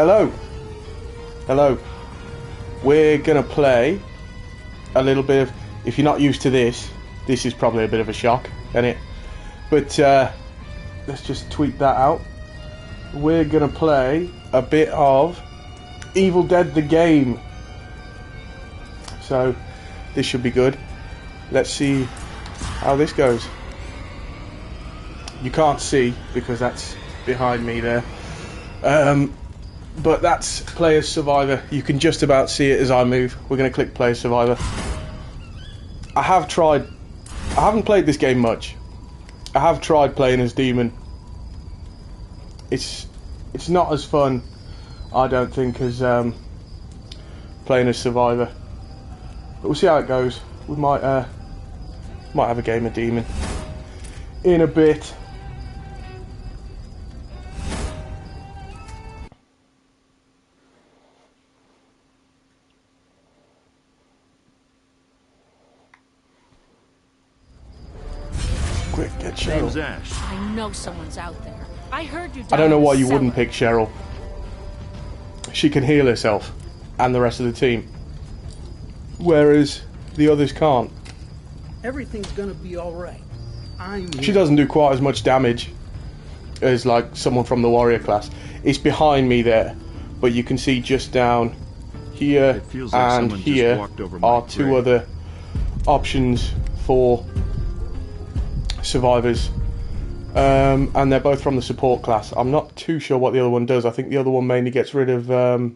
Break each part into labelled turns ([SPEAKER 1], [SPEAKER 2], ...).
[SPEAKER 1] Hello. Hello. We're gonna play a little bit of, if you're not used to this is probably a bit of a shock, isn't it? But let's just tweet that out. We're gonna play a bit of Evil Dead the game. So this should be good. Let's see how this goes. You can't see because that's behind me there. But that's Play as Survivor. You can just about see it as I move. We're going to click Play as Survivor. I haven't played this game much. I have tried playing as Demon. It's not as fun, I don't think, as playing as Survivor. But we'll see how it goes. We might have a game of Demon in a bit. Quick, get Cheryl.
[SPEAKER 2] Name's Ash.
[SPEAKER 3] I know someone's out there. I heard you.
[SPEAKER 1] I don't know why you wouldn't pick Cheryl. She can heal herself and the rest of the team, whereas the others can't.
[SPEAKER 4] Everything's gonna be alright.
[SPEAKER 1] She doesn't do quite as much damage as like someone from the warrior class. It's behind me there, but you can see just down here and here are two other options for survivors, and they're both from the support class. I'm not too sure what the other one does. I think the other one mainly gets rid of the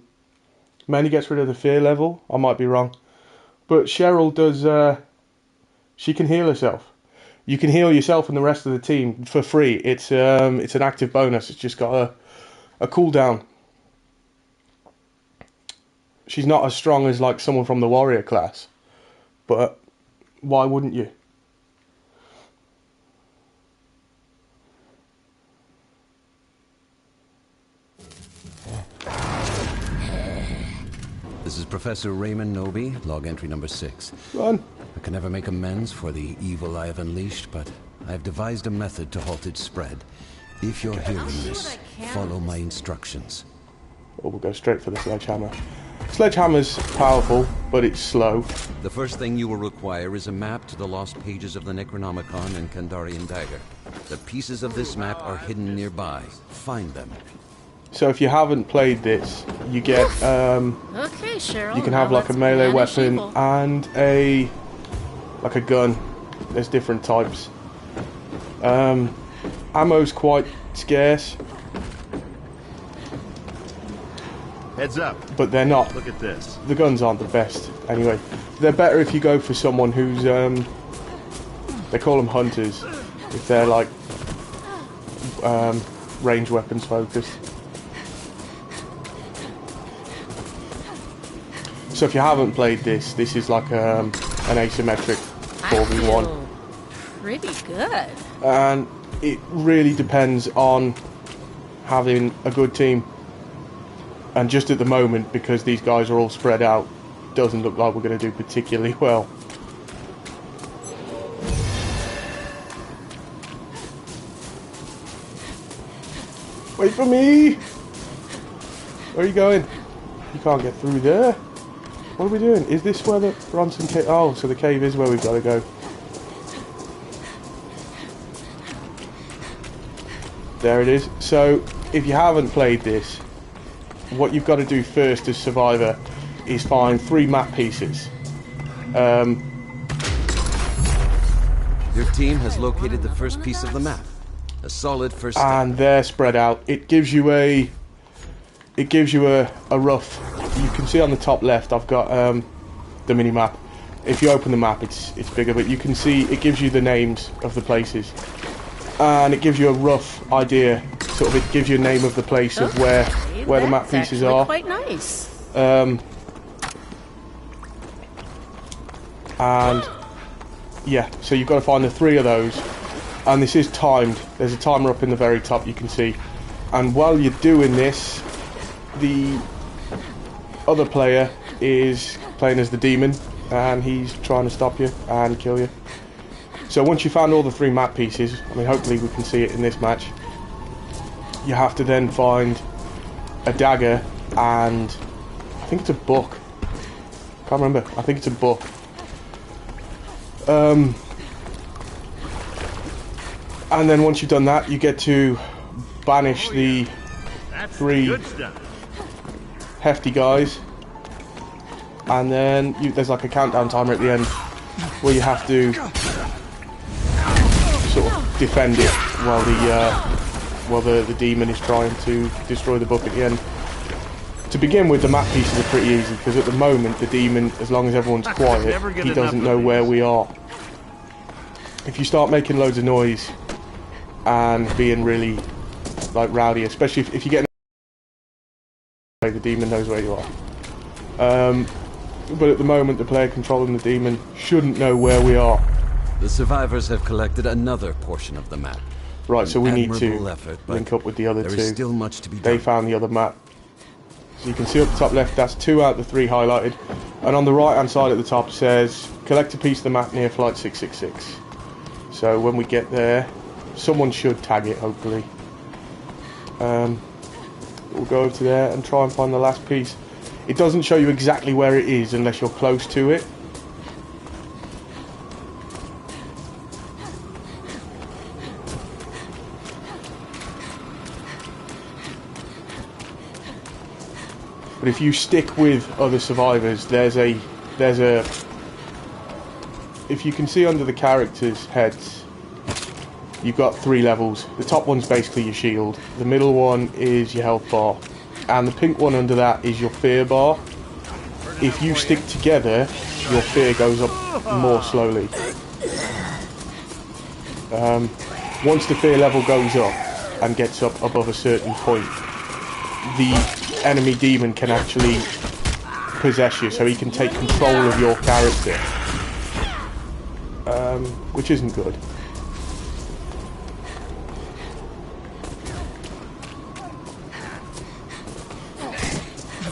[SPEAKER 1] fear level. I might be wrong, but Cheryl does. She can heal herself. You can heal yourself and the rest of the team for free. It's an active bonus. It's just got a cooldown. She's not as strong as like someone from the warrior class, but why wouldn't you?
[SPEAKER 5] This is Professor Raymond Noby, log entry number 6.
[SPEAKER 1] Run.
[SPEAKER 5] I can never make amends for the evil I have unleashed, but I have devised a method to halt its spread. If you're hearing this, follow my instructions.
[SPEAKER 1] Or we'll go straight for the sledgehammer. Sledgehammer's powerful, but it's slow.
[SPEAKER 5] The first thing you will require is a map to the lost pages of the Necronomicon and Kandarian Dagger. The pieces of this map are hidden nearby. Find them.
[SPEAKER 1] So if you haven't played this, you get
[SPEAKER 3] Okay, Cheryl.
[SPEAKER 1] you can have like a melee weapon and a gun. There's different types. Ammo's quite scarce.
[SPEAKER 2] Heads up.
[SPEAKER 1] But they're not.
[SPEAKER 2] Look at this.
[SPEAKER 1] The guns aren't the best. Anyway, they're better if you go for someone who's they call them hunters. If they're like range weapons focused. So if you haven't played this is like an asymmetric 4v1.
[SPEAKER 3] Pretty good.
[SPEAKER 1] And it really depends on having a good team. And just at the moment, because these guys are all spread out, doesn't look like we're going to do particularly well. Wait for me! Where are you going? You can't get through there. What are we doing? Is this where the Bronson cave... Oh, so the cave is where we've got to go. There it is. So, if you haven't played this, what you've got to do first as Survivor is find 3 map pieces.
[SPEAKER 5] Your team has located the first piece of the map. A solid first step.
[SPEAKER 1] And they're spread out. It gives you a rough. You can see on the top left I've got the mini map. If you open the map it's bigger, but you can see it gives you the names of the places. And it gives you a rough idea, sort of it gives you a name of the place of where the map pieces are.
[SPEAKER 3] Quite nice.
[SPEAKER 1] And yeah, so you've got to find the 3 of those, and this is timed. There's a timer up in the very top, you can see. And while you're doing this, the other player is playing as the demon, and he's trying to stop you and kill you. So once you found all the 3 map pieces, I mean hopefully we can see it in this match, you have to then find a dagger and I think it's a book. Can't remember. I think it's a book. And then once you've done that, you get to banish the
[SPEAKER 2] That's
[SPEAKER 1] 3
[SPEAKER 2] good stuff.
[SPEAKER 1] hefty guys, and then there's like a countdown timer at the end where you have to sort of defend it while the demon is trying to destroy the book at the end. To begin with, the map pieces are pretty easy because at the moment the demon, as long as everyone's quiet, he doesn't know where we are. If you start making loads of noise and being really like rowdy, especially if you get the demon knows where you are. But at the moment, the player controlling the demon shouldn't know where we are.
[SPEAKER 5] The survivors have collected another portion of the map.
[SPEAKER 1] Right, so we need to
[SPEAKER 5] Admirable effort, but
[SPEAKER 1] link up with the other
[SPEAKER 5] there
[SPEAKER 1] two.
[SPEAKER 5] is still much to be
[SPEAKER 1] They
[SPEAKER 5] done.
[SPEAKER 1] found the other map. So you can see up the top left, that's 2 out of the 3 highlighted. And on the right hand side at the top says, collect a piece of the map near flight 666. So when we get there, someone should tag it, hopefully. We'll go over to there and try and find the last piece. It doesn't show you exactly where it is unless you're close to it. But if you stick with other survivors, there's a if you can see under the characters' heads, you've got 3 levels. The top one's basically your shield, the middle one is your health bar, and the pink one under that is your fear bar. If you stick together, your fear goes up more slowly. Once the fear level goes up and gets up above a certain point, the enemy demon can actually possess you, so he can take control of your character, which isn't good.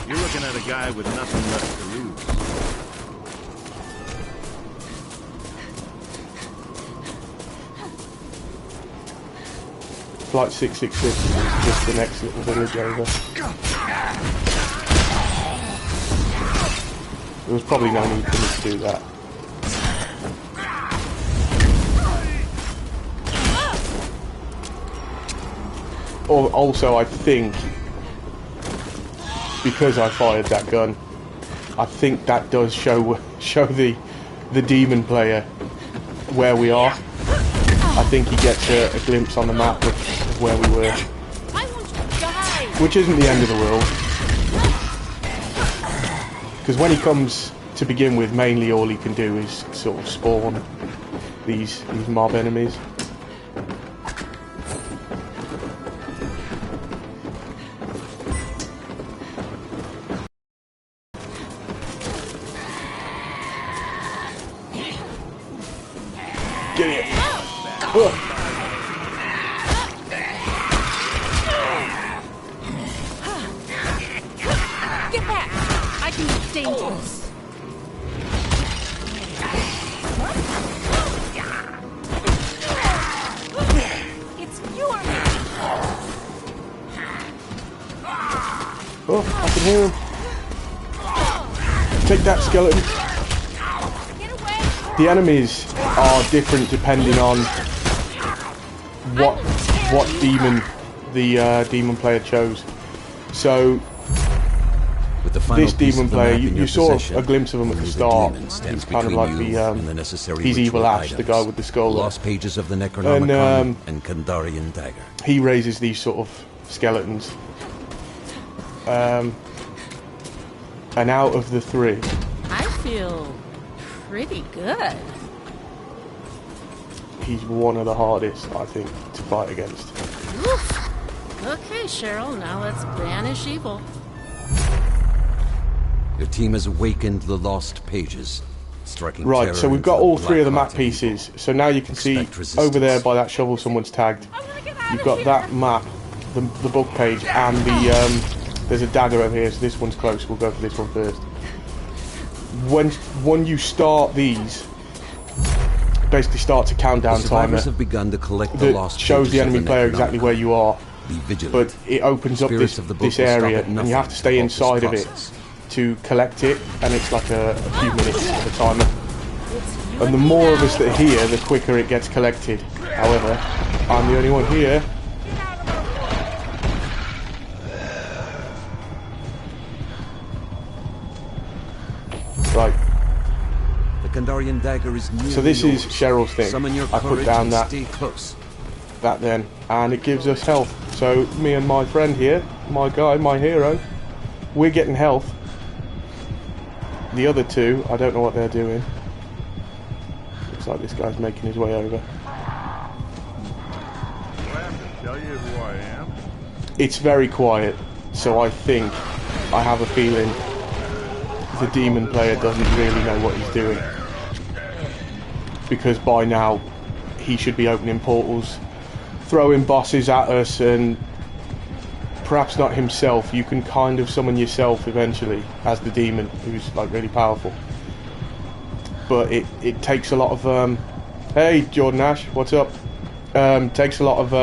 [SPEAKER 2] You're looking at a guy with nothing left to lose.
[SPEAKER 1] Flight 666 is just the next little village over. There was probably no need for me to do that. Also, I think, because I fired that gun, I think that does show the demon player where we are. I think he gets a glimpse on the map of where we were,
[SPEAKER 3] I want to die.
[SPEAKER 1] which isn't the end of the world. Because when he comes to begin with, mainly all he can do is sort of spawn these mob enemies. Get it! Ugh.
[SPEAKER 3] Get back. I can be dangerous. It's you or me.
[SPEAKER 1] Oh, I can hear him. Take that, skeleton.
[SPEAKER 3] Get away.
[SPEAKER 1] The enemies are different depending on what demon the demon player chose. So
[SPEAKER 5] With the final
[SPEAKER 1] this
[SPEAKER 5] piece
[SPEAKER 1] demon
[SPEAKER 5] of the
[SPEAKER 1] player,
[SPEAKER 5] map in
[SPEAKER 1] you
[SPEAKER 5] your
[SPEAKER 1] saw
[SPEAKER 5] possession,
[SPEAKER 1] a glimpse of him at the
[SPEAKER 5] only
[SPEAKER 1] start.
[SPEAKER 5] demon stands
[SPEAKER 1] He's kind of
[SPEAKER 5] between
[SPEAKER 1] like
[SPEAKER 5] you and the
[SPEAKER 1] the
[SPEAKER 5] necessary
[SPEAKER 1] he's Evil
[SPEAKER 5] ritual
[SPEAKER 1] Ash, the
[SPEAKER 5] items.
[SPEAKER 1] guy with the skull.
[SPEAKER 5] Lost pages of the Necronomicon and Kandarian dagger.
[SPEAKER 1] He raises these sort of skeletons. And out of the 3,
[SPEAKER 3] I feel pretty good.
[SPEAKER 1] he's one of the hardest, I think, to fight against.
[SPEAKER 3] Oof. Okay, Cheryl, now let's banish evil.
[SPEAKER 5] Your team has awakened the lost pages, striking
[SPEAKER 1] Right,
[SPEAKER 5] terror
[SPEAKER 1] so we've
[SPEAKER 5] into
[SPEAKER 1] got
[SPEAKER 5] the
[SPEAKER 1] all 3 of the
[SPEAKER 5] black
[SPEAKER 1] map
[SPEAKER 5] heart of evil.
[SPEAKER 1] pieces. So now you can see
[SPEAKER 5] Expect resistance.
[SPEAKER 1] over there by that shovel someone's tagged.
[SPEAKER 3] I'm gonna get out
[SPEAKER 1] You've
[SPEAKER 3] of
[SPEAKER 1] got
[SPEAKER 3] here.
[SPEAKER 1] that map, the book page, and the there's a dagger over here, so this one's close. We'll go for this one first. When you start these, basically starts a countdown
[SPEAKER 5] The survivors
[SPEAKER 1] timer
[SPEAKER 5] have begun to collect the
[SPEAKER 1] that
[SPEAKER 5] lost
[SPEAKER 1] shows
[SPEAKER 5] pages
[SPEAKER 1] the
[SPEAKER 5] of
[SPEAKER 1] enemy player exactly
[SPEAKER 5] Necronomicon.
[SPEAKER 1] where you are.
[SPEAKER 5] Be vigilant.
[SPEAKER 1] but it opens up
[SPEAKER 5] Spirits of the book
[SPEAKER 1] this
[SPEAKER 5] will stop
[SPEAKER 1] area,
[SPEAKER 5] at
[SPEAKER 1] and
[SPEAKER 5] nothing
[SPEAKER 1] you have to stay
[SPEAKER 5] to halt this
[SPEAKER 1] inside of it
[SPEAKER 5] process.
[SPEAKER 1] to collect it, and it's like a few minutes of a timer. And the more of us that are here, the quicker it gets collected. However, I'm the only one here. Right.
[SPEAKER 5] The Kandarian dagger is nearly
[SPEAKER 1] So this is
[SPEAKER 5] yours.
[SPEAKER 1] Cheryl's thing.
[SPEAKER 5] Summon your
[SPEAKER 1] I put
[SPEAKER 5] courage
[SPEAKER 1] down
[SPEAKER 5] and
[SPEAKER 1] that
[SPEAKER 5] stay close.
[SPEAKER 1] then, and it gives us health. So me and my friend here, my guy, my hero, we're getting health. The other two, I don't know what they're doing. Looks like this guy's making his way over.
[SPEAKER 2] Do I have to tell you who I am?
[SPEAKER 1] It's very quiet, so I think, I have a feeling the demon player doesn't really know what he's doing. Because by now, he should be opening portals, throwing bosses at us, and perhaps not himself. You can kind of summon yourself eventually as the demon, who's like really powerful. But it takes a lot of hey Jordan Ash, what's up? Takes a lot of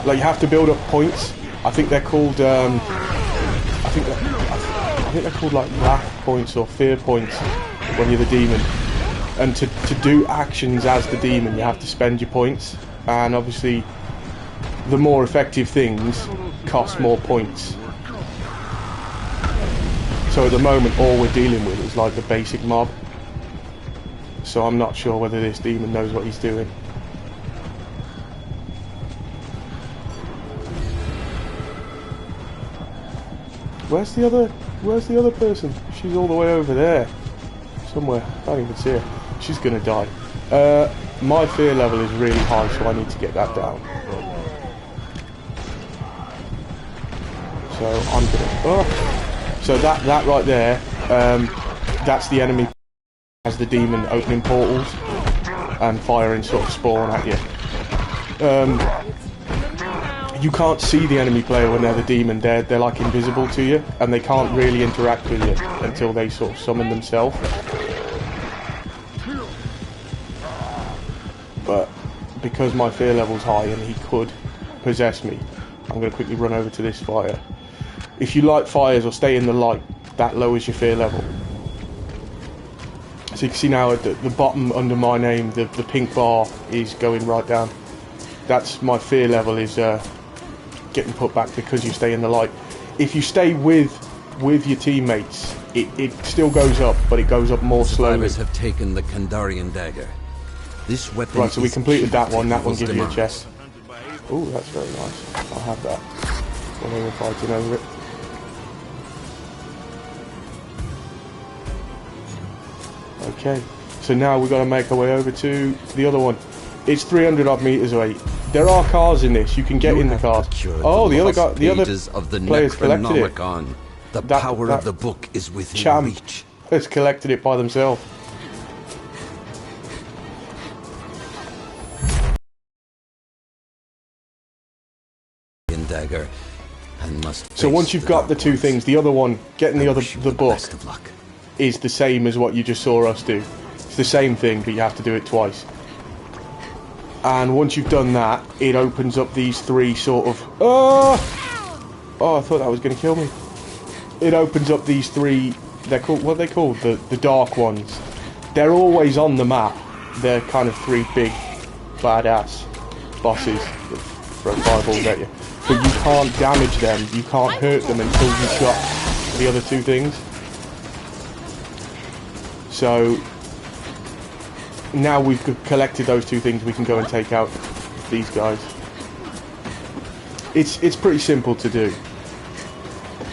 [SPEAKER 1] like you have to build up points. I think they're called I think they're called like wrath points or fear points when you're the demon. And to do actions as the demon, you have to spend your points, and obviously the more effective things cost more points. So at the moment all we're dealing with is like the basic mob. So I'm not sure whether this demon knows what he's doing. Where's the other person? She's all the way over there. Somewhere. I can't even see her. She's gonna die. My fear level is really high, so I need to get that down. So I'm gonna. Oh. So that right there, that's the enemy as the demon opening portals and firing sort of spawn at you. You can't see the enemy player when they're the demon. They're like invisible to you, and they can't really interact with you until they sort of summon themselves. But because my fear level's high and he could possess me, I'm going to quickly run over to this fire. If you light fires or stay in the light, that lowers your fear level. So you can see now at the bottom under my name, the pink bar is going right down. That's my fear level is getting put back because you stay in the light. If you stay with your teammates, it still goes up, but it goes up more slowly.
[SPEAKER 5] Survivors have taken the Kandarian dagger. This weapon.
[SPEAKER 1] Right, so we completed that one. That one
[SPEAKER 5] evil's
[SPEAKER 1] gives you a
[SPEAKER 5] demise.
[SPEAKER 1] chest. Oh, that's very nice. I'll have that when we were fighting over it. Okay, so now we've got to make our way over to the other one. It's 300 odd meters away. There are cars in this. You can get in the cars. Oh, the other guy, the other players collected it.
[SPEAKER 5] The
[SPEAKER 1] That-
[SPEAKER 5] power
[SPEAKER 1] that
[SPEAKER 5] of the book is within
[SPEAKER 1] Champ
[SPEAKER 5] reach.
[SPEAKER 1] has collected it by themselves.
[SPEAKER 5] Dagger and must.
[SPEAKER 1] So once you've got the two things, the other one, getting the book,
[SPEAKER 5] Best of luck.
[SPEAKER 1] is the same as what you just saw us do. It's the same thing, but you have to do it twice. And once you've done that, it opens up these three sort of... Oh, I thought that was going to kill me. It opens up these three... They're called... What are they called? The dark ones. They're always on the map. They're kind of three big badass bosses that throw fireballs at you. But you can't damage them. You can't hurt them until you've got the other two things. So now we've collected those two things, we can go and take out these guys. It's pretty simple to do.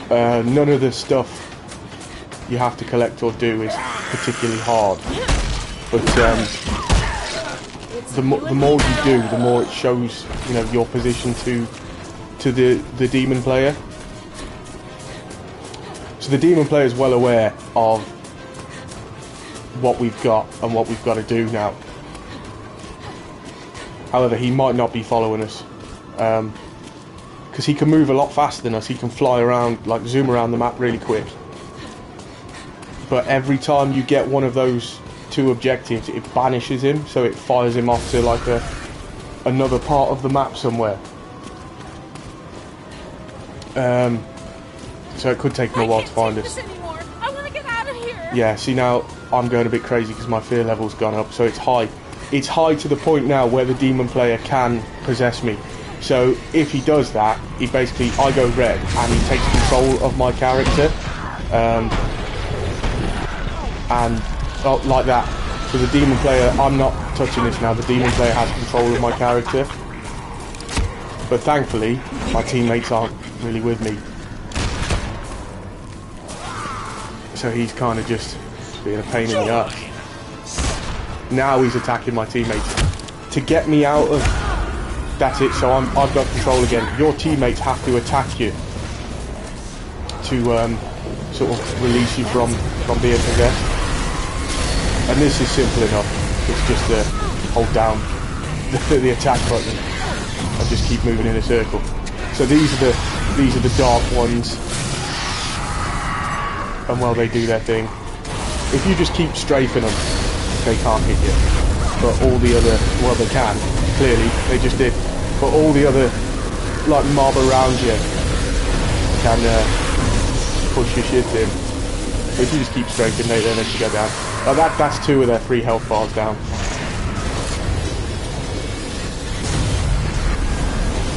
[SPEAKER 1] None of the stuff you have to collect or do is particularly hard. But the more you do, the more it shows, you know, your position to the demon player. So the demon player is well aware of what we've got and what we've got to do now. However, he might not be following us because he can move a lot faster than us. He can fly around, like zoom around the map really quick. But every time you get one of those two objectives, it banishes him, so it fires him off to like another part of the map somewhere. So it could take me a while to find us.
[SPEAKER 3] I want to get out of here.
[SPEAKER 1] Yeah, see now I'm going a bit crazy because my fear level's gone up, so it's high. It's high to the point now where the demon player can possess me. So if he does that, he basically, I go red and he takes control of my character. And like that. So the demon player, I'm not touching this now, the demon player has control of my character. But thankfully, my teammates aren't really with me. So he's kind of just being a pain in the ass. Now he's attacking my teammates. To get me out of... That's it, so I've got control again. Your teammates have to attack you to sort of release you from being possessed. And this is simple enough. It's just to hold down the attack button and just keep moving in a circle. So these are the dark ones. And while they do their thing, if you just keep strafing them, they can't hit you. But all the other, well, they can, clearly, they just did. But all the other, like, mob around you can push your shit in. But if you just keep strafing, they don't let you go down. That's 2 of their 3 health bars down.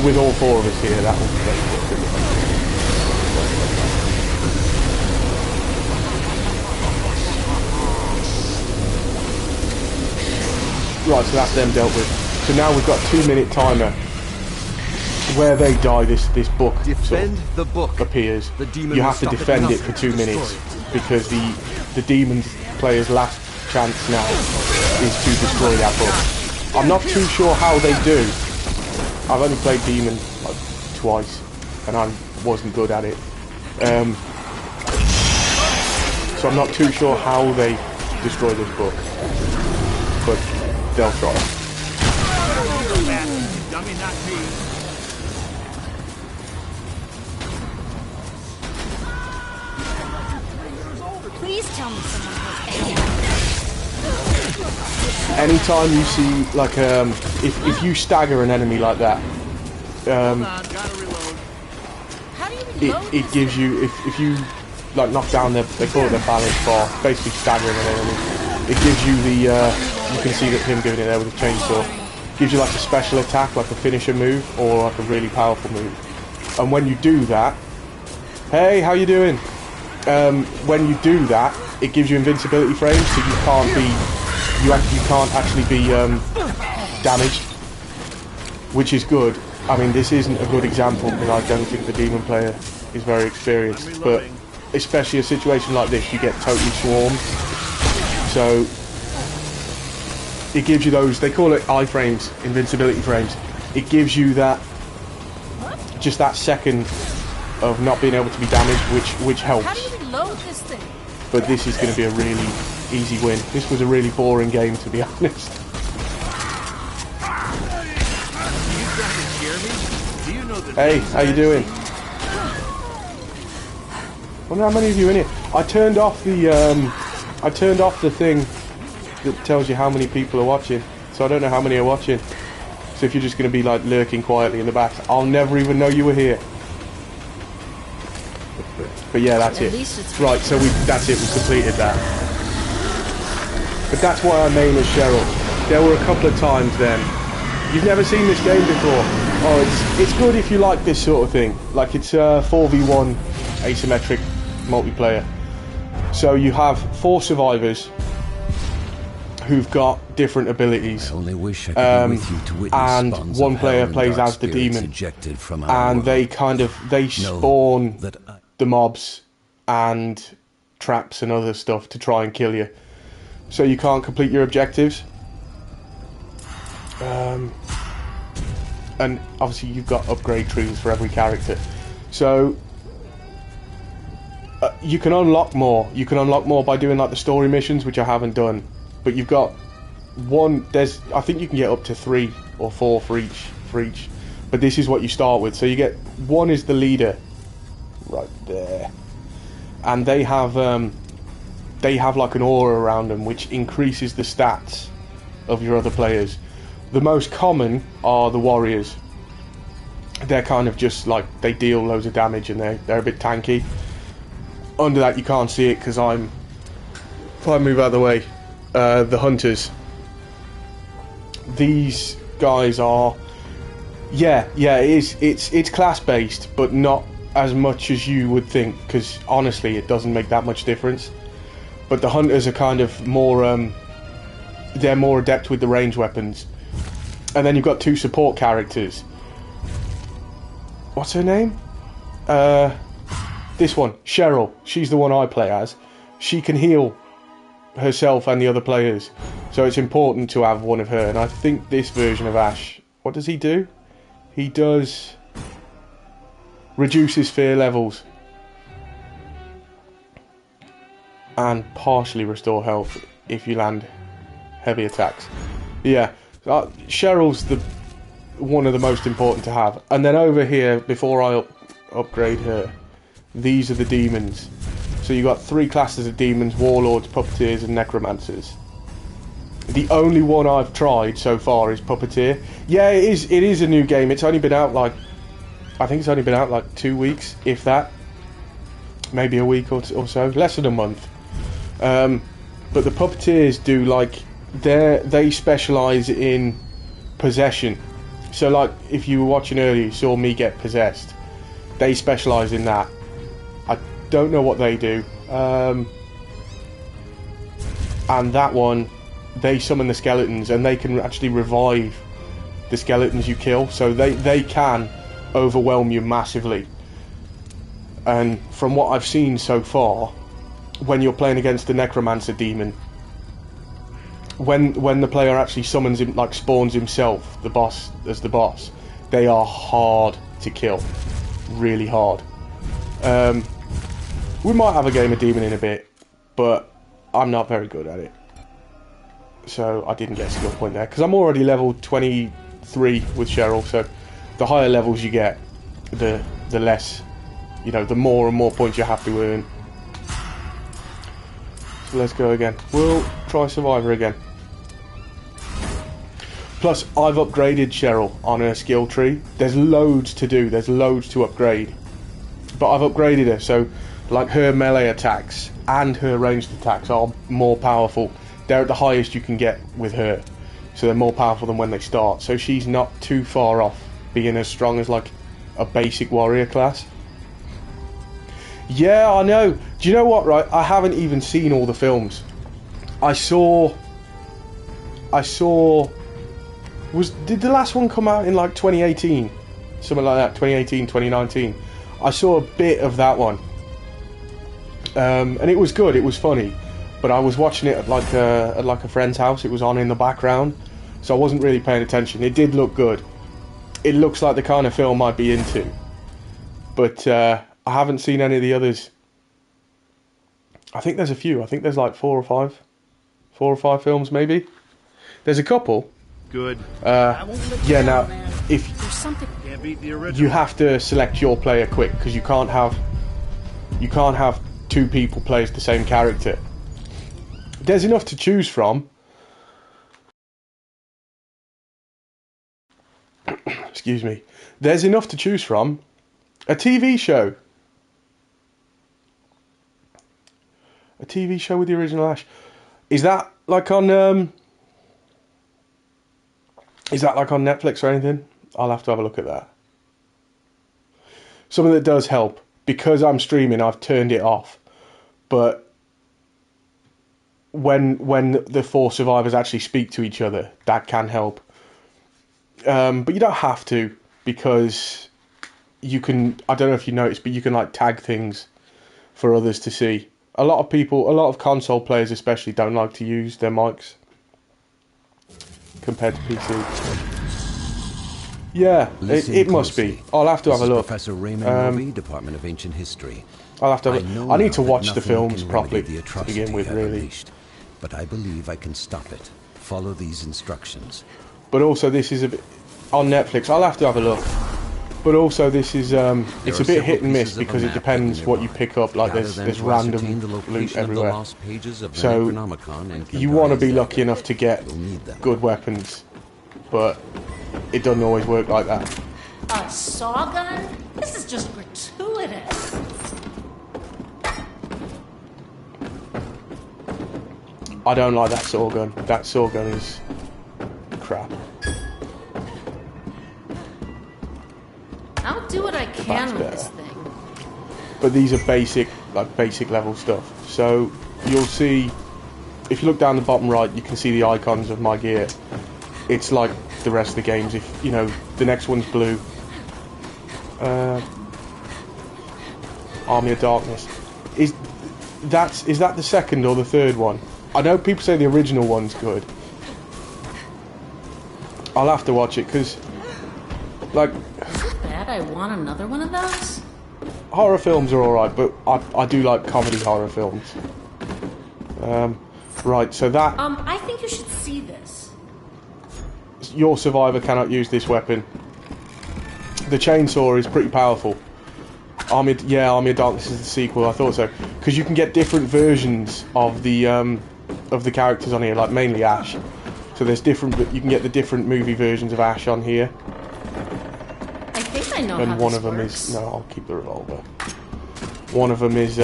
[SPEAKER 1] With all 4 of us here, that will be very good. Right, so that's them dealt with. So now we've got a 2-minute timer. Where they die, this book
[SPEAKER 6] Defend the book.
[SPEAKER 1] appears.
[SPEAKER 6] The demon
[SPEAKER 1] You
[SPEAKER 6] will
[SPEAKER 1] have to
[SPEAKER 6] stop it
[SPEAKER 1] defend it
[SPEAKER 6] enough
[SPEAKER 1] for
[SPEAKER 6] to
[SPEAKER 1] 2
[SPEAKER 6] destroy
[SPEAKER 1] minutes
[SPEAKER 6] it.
[SPEAKER 1] because the demon player's last chance now is to destroy that book. I'm not too sure how they do. I've only played demon like twice and I wasn't good at it. So I'm not too sure how they destroy this book, but they'll try.
[SPEAKER 2] Dummy, not me.
[SPEAKER 3] Please tell me someone has
[SPEAKER 1] Anytime you see like if you stagger an enemy like that,
[SPEAKER 2] Hold on, gotta reload.
[SPEAKER 3] How do you reload
[SPEAKER 1] it gives you if you like knock down their, they call it their balance bar, basically staggering an enemy. It gives you the you can see that him doing it there with a chainsaw. Gives you like a special attack, like a finisher move, or like a really powerful move. And when you do that, hey, how you doing? When you do that, it gives you invincibility frames, so you can't be you can't actually be damaged, which is good. I mean, this isn't a good example because I don't think the demon player is very experienced, but especially a situation like this, you get totally swarmed. So it gives you those, they call it iframes, invincibility frames. It gives you that, just that second of not being able to be damaged, which helps.
[SPEAKER 3] How do you reload this thing?
[SPEAKER 1] But this is going to be a really easy win. This was a really boring game, to be honest. Hey, how you doing? I wonder how many of you in here. I turned off the thing that tells you how many people are watching, so I don't know how many are watching. So if you're just going to be like lurking quietly in the back, I'll never even know you were here. But yeah, that's it. Right, so that's it. We completed that. But that's why I name as Cheryl. There were a couple of times then. You've never seen this game before. Oh, it's good if you like this sort of thing. Like it's 4v1 asymmetric multiplayer. So you have 4 survivors who've got different abilities.
[SPEAKER 5] I only wish I could be with you to witness
[SPEAKER 1] and
[SPEAKER 5] spawns
[SPEAKER 1] one
[SPEAKER 5] of
[SPEAKER 1] player
[SPEAKER 5] hell and
[SPEAKER 1] plays
[SPEAKER 5] dark
[SPEAKER 1] as the
[SPEAKER 5] spirits
[SPEAKER 1] demon.
[SPEAKER 5] ejected from our
[SPEAKER 1] And
[SPEAKER 5] world.
[SPEAKER 1] they spawn
[SPEAKER 5] that I
[SPEAKER 1] the mobs and traps and other stuff to try and kill you. So you can't complete your objectives. And obviously you've got upgrade trees for every character. So you can unlock more. You can unlock more by doing like the story missions, which I haven't done. But you've got I think you can get up to 3 or 4 for each. But this is what you start with. So you get 1 is the leader, right there, and they have like an aura around them which increases the stats of your other players. The most common are the warriors. They're kind of just like, they deal loads of damage and they're a bit tanky. Under that you can't see it because if I move out of the way, the hunters. These guys are, it's class based, but not as much as you would think, because honestly it doesn't make that much difference. But the hunters are kind of more, they're more adept with the range weapons. And then you've got 2 support characters. What's her name? This one, Cheryl. She's the one I play as. She can heal herself and the other players, so it's important to have one of her. And I think this version of Ash, what does he do? He does reduces fear levels and partially restore health if you land heavy attacks. Yeah, Cheryl's one of the most important to have. And then over here, before I upgrade her, these are the demons. So you've got 3 classes of demons: warlords, puppeteers and necromancers. The only one I've tried so far is puppeteer. Yeah, it is a new game. It's only been out like, I think it's only been out like 2 weeks, if that. Maybe a week or so, less than a month. But the puppeteers do, like, they specialise in possession. So like, if you were watching earlier, you saw me get possessed. They specialise in that. I don't know what they do. And that one, they summon the skeletons, and they can actually revive the skeletons you kill. So they can overwhelm you massively. And from what I've seen so far, when you're playing against the necromancer demon, when the player actually summons him, like spawns himself, the boss, as the boss, they are hard to kill. Really hard. We might have a game of demon in a bit, but I'm not very good at it. So I didn't get a skill point there, because I'm already level 23 with Cheryl, so the higher levels you get, the less, you know, the more and more points you have to earn. So let's go again. We'll try Survivor again. Plus, I've upgraded Cheryl on her skill tree. There's loads to do, there's loads to upgrade. But I've upgraded her, so like her melee attacks and her ranged attacks are more powerful. They're at the highest you can get with her, so they're more powerful than when they start. So she's not too far off being as strong as like a basic warrior class. Yeah, I know. Do you know what, right? I haven't even seen all the films. I saw did the last one come out in like 2018? Something like that, 2018, 2019. I saw a bit of that one. And it was good, it was funny. But I was watching it at like a friend's house. It was on in the background, so I wasn't really paying attention. It did look good. It looks like the kind of film I'd be into. But I haven't seen any of the others. I think there's a few. I think there's like 4 or 5 films maybe. There's a couple.
[SPEAKER 2] Good.
[SPEAKER 1] Yeah. Now, if
[SPEAKER 2] Can't beat the original.
[SPEAKER 1] you have to select your player quick, because you can't have 2 people play as the same character. There's enough to choose from. Excuse me. There's enough to choose from. A TV show. A TV show with the original Ash. Is that like on Netflix or anything? I'll have to have a look at that. Something that does help, because I'm streaming, I've turned it off. But when the 4 survivors actually speak to each other, that can help. But you don't have to, because you can, I don't know if you noticed, but you can like tag things for others to see. A lot of console players especially don't like to use their mics compared to PC. Yeah, it must be. I'll have to have a look.
[SPEAKER 5] Professor Raymond Movie, Department of Ancient History.
[SPEAKER 1] I'll have to have a, I need to watch the
[SPEAKER 5] nothing
[SPEAKER 1] films
[SPEAKER 5] can
[SPEAKER 1] properly
[SPEAKER 5] remedy the
[SPEAKER 1] to
[SPEAKER 5] atrocity
[SPEAKER 1] begin with,
[SPEAKER 5] I've
[SPEAKER 1] really.
[SPEAKER 5] unleashed, but I believe I can stop it. Follow these instructions.
[SPEAKER 1] But also this is a bit on Netflix. I'll have to have a look. But also this is it's a bit hit and miss, because it depends what you pick up. Like there's random loot everywhere. So you want to be lucky enough to get good weapons but it doesn't always work like that.
[SPEAKER 3] A saw gun? This is just gratuitous.
[SPEAKER 1] I don't like that saw gun. That saw gun is crap.
[SPEAKER 3] I'll do what I can with this thing.
[SPEAKER 1] But these are basic level stuff. So you'll see, if you look down the bottom right, you can see the icons of my gear. It's like the rest of the games. If you know, the next one's blue. Army of Darkness. Is that the second or the third one? I know people say the original one's good. I'll have to watch it because, like,
[SPEAKER 3] Is it bad I want another one of those?
[SPEAKER 1] horror films are alright, but I do like comedy horror films. Right, so that...
[SPEAKER 3] I think you should see this.
[SPEAKER 1] Your survivor cannot use this weapon. The chainsaw is pretty powerful. Army of Darkness is the sequel, I thought so. Because you can get different versions of the characters on here, like mainly Ash. So there's different, you can get the different movie versions of Ash on here.
[SPEAKER 3] I think I know
[SPEAKER 1] And
[SPEAKER 3] how
[SPEAKER 1] one
[SPEAKER 3] this
[SPEAKER 1] of them
[SPEAKER 3] works.
[SPEAKER 1] is, no, I'll keep the revolver. One of them is,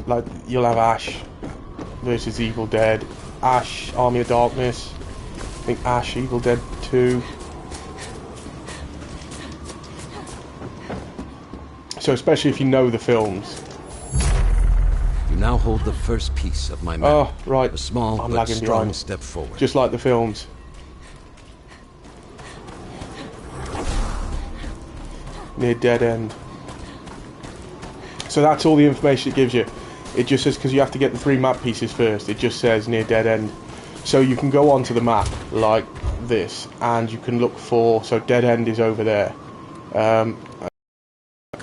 [SPEAKER 1] like, you'll have Ash versus Evil Dead. Ash, Army of Darkness. I think Ash, Evil Dead 2. So especially if you know the films.
[SPEAKER 5] You now hold the first piece of my map.
[SPEAKER 1] Oh, right.
[SPEAKER 5] A small
[SPEAKER 1] I'm
[SPEAKER 5] but
[SPEAKER 1] lagging
[SPEAKER 5] strong
[SPEAKER 1] behind.
[SPEAKER 5] step forward.
[SPEAKER 1] Just like the films. Near dead end. So that's all the information it gives you. It just says, because you have to get the 3 map pieces first, it just says near dead end. So you can go onto the map like this, and you can look for, so dead end is over there.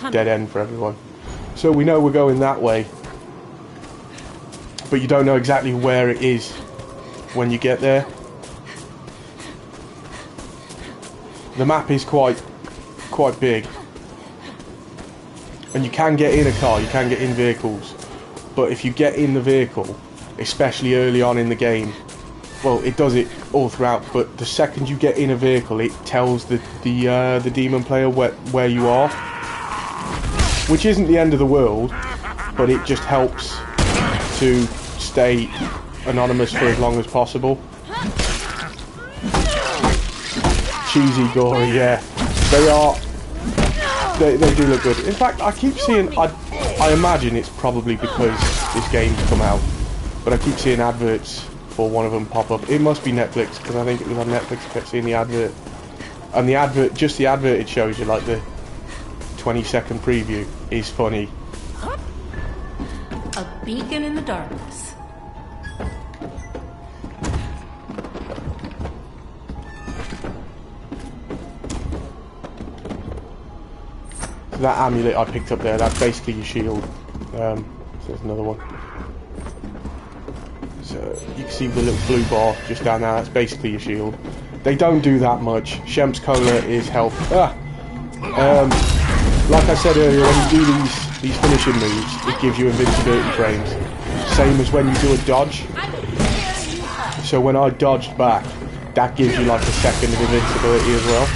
[SPEAKER 1] Dead end for everyone. So we know we're going that way, but you don't know exactly where it is when you get there. The map is quite big, and you can get in a car, you can get in vehicles, but if you get in the vehicle, especially early on in the game, well, it does it all throughout, but the second you get in a vehicle, it tells the demon player where you are, which isn't the end of the world, but it just helps to stay anonymous for as long as possible. Cheesy, gory, yeah. They do look good. In fact, I keep seeing, I imagine it's probably because this game's come out, but I keep seeing adverts for one of them pop up. It must be Netflix, because I think it was on Netflix I kept seeing the advert. And the advert, just the advert it shows you, like the 20-second preview, is funny.
[SPEAKER 3] A beacon in the darkness.
[SPEAKER 1] So that amulet I picked up there, that's basically your shield. So there's another one. So you can see the little blue bar just down there, that's basically your shield. They don't do that much. Shemp's Cola is health. Like I said earlier, when you do these finishing moves, it gives you invincibility frames. Same as when you do a dodge. So when I dodged back, that gives you like a second of invincibility as well.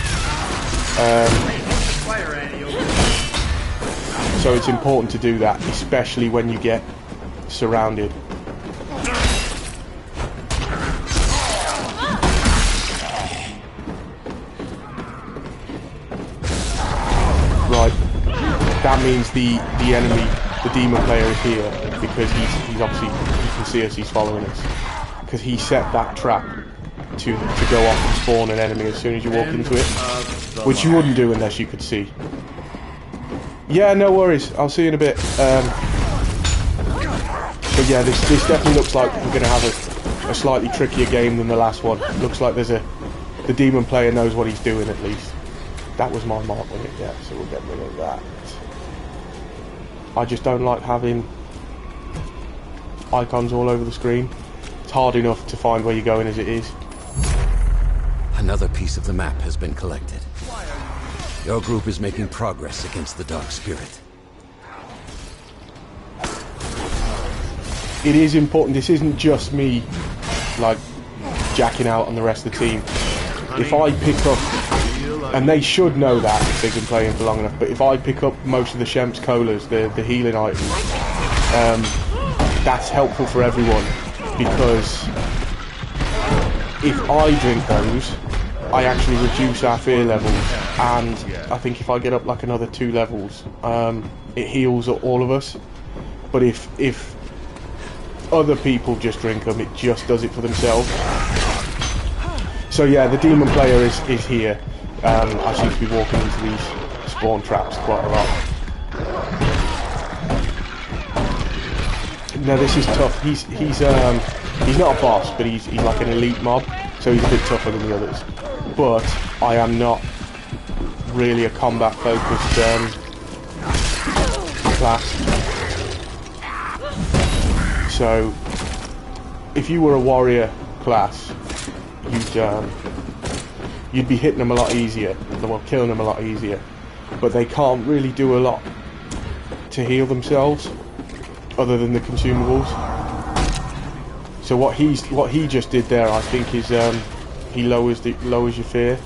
[SPEAKER 1] So it's important to do that, especially when you get surrounded. Right, that means the enemy, the demon player is here, because he's obviously, you can see us, he's following us. Because he set that trap to go off and spawn an enemy as soon as you walk into it. Which you wouldn't do unless you could see. Yeah, no worries, I'll see you in a bit. But yeah, this definitely looks like we're going to have a slightly trickier game than the last one. Looks like the demon player knows what he's doing at least. That was my mark on it, yeah, so we'll get rid of that. I just don't like having icons all over the screen. It's hard enough to find where you're going as it is.
[SPEAKER 5] Another piece of the map has been collected. Your group is making progress against the Dark Spirit.
[SPEAKER 1] It is important, this isn't just me, like, jacking out on the rest of the team. if I pick up, and they should know that if they've been playing for long enough, but if I pick up most of the Shemp's colas, the healing items, that's helpful for everyone, because if I drink those, I actually reduce our fear levels, and I think if I get up like another 2 levels, it heals all of us. But if other people just drink them, it just does it for themselves. So yeah, the demon player is here. I seem to be walking into these spawn traps quite a lot. Now this is tough. He's not a boss, but he's like an elite mob, so he's a bit tougher than the others. But I am not really a combat focused class. So if you were a warrior class, you'd be hitting them a lot easier, well, killing them a lot easier. But they can't really do a lot to heal themselves, other than the consumables. So what he just did there, I think, is he lowers your fear,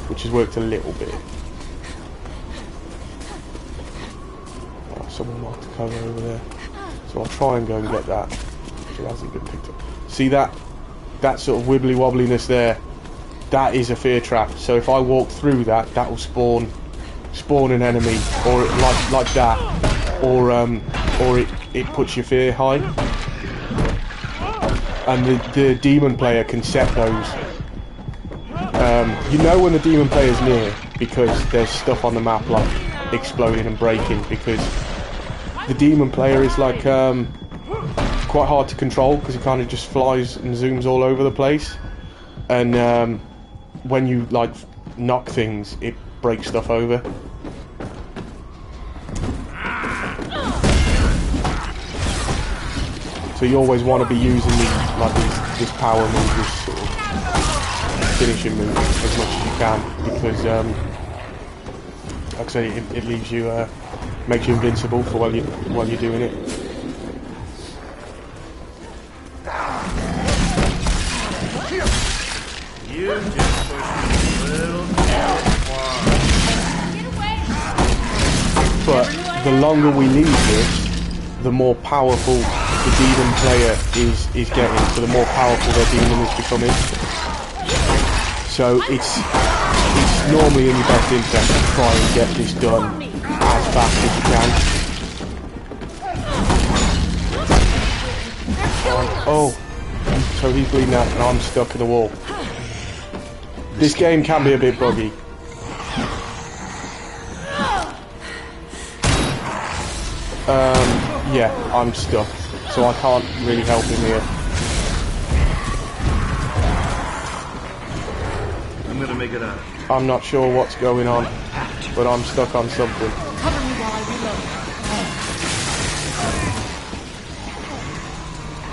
[SPEAKER 1] which has worked a little bit. Oh, someone marked a cover over there, so I'll try and go and get that. It hasn't been picked up. See that sort of wibbly wobbliness there? That is a fear trap. So if I walk through that, that will spawn an enemy, or like that, or it puts your fear high. And the demon player can set those. You know when the demon player is near, because there's stuff on the map like exploding and breaking, because the demon player is like quite hard to control, because he kind of just flies and zooms all over the place, and when you like knock things, it breaks stuff over. So you always want to be using this power move, this sort of finishing move, as much as you can, because like I say, it leaves you, makes you invincible for while you're doing it.
[SPEAKER 2] You just pushed me a little too far.
[SPEAKER 1] But the longer we leave this, the more powerful the demon player is getting, so the more powerful their demon is becoming. So it's normally in your best interest to try and get this done as fast as you can. Oh, so he's bleeding out and I'm stuck in the wall. This game can be a bit buggy. Yeah, I'm stuck, so I can't really help him here.
[SPEAKER 2] I'm gonna make it out.
[SPEAKER 1] I'm not sure what's going on, but I'm stuck on something.
[SPEAKER 3] Cover me while I reload.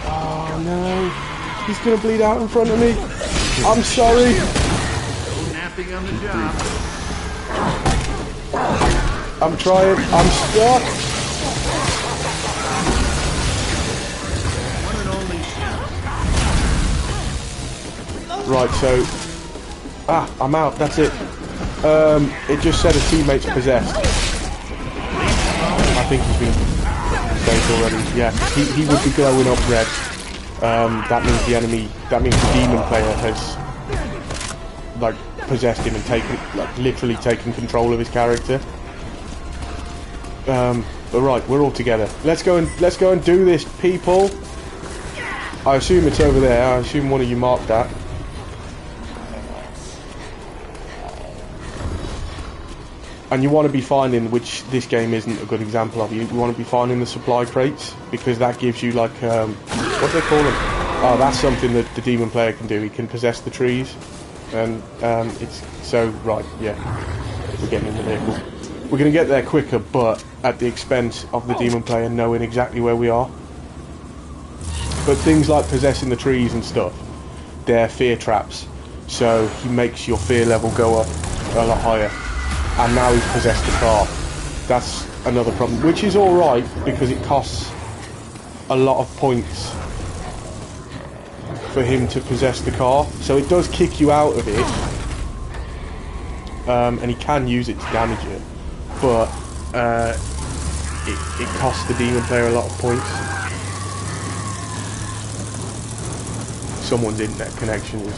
[SPEAKER 1] Oh no, he's gonna bleed out in front of me. I'm sorry.
[SPEAKER 2] No napping on the job.
[SPEAKER 1] I'm trying. I'm stuck.
[SPEAKER 2] One and only
[SPEAKER 1] Right, so I'm out. That's it. It just said a teammate's possessed. I think he's been saved already. Yeah, he would be glowing up red. That means the demon player has like possessed him and literally taken control of his character. But right, we're all together. Let's go and do this, people. I assume it's over there. I assume one of you marked that. And you want to be finding, which this game isn't a good example of, you want to be finding the supply crates, because that gives you like, what do they call them? Oh, that's something that the demon player can do. He can possess the trees. And it's so, right, yeah, we're getting in the vehicle. We're going to get there quicker, but at the expense of the demon player knowing exactly where we are. But things like possessing the trees and stuff, they're fear traps. So he makes your fear level go up a lot higher. And now he's possessed the car. That's another problem, which is alright, because it costs a lot of points for him to possess the car. So it does kick you out of it, and he can use it to damage it, but it costs the demon player a lot of points. Someone's internet connection is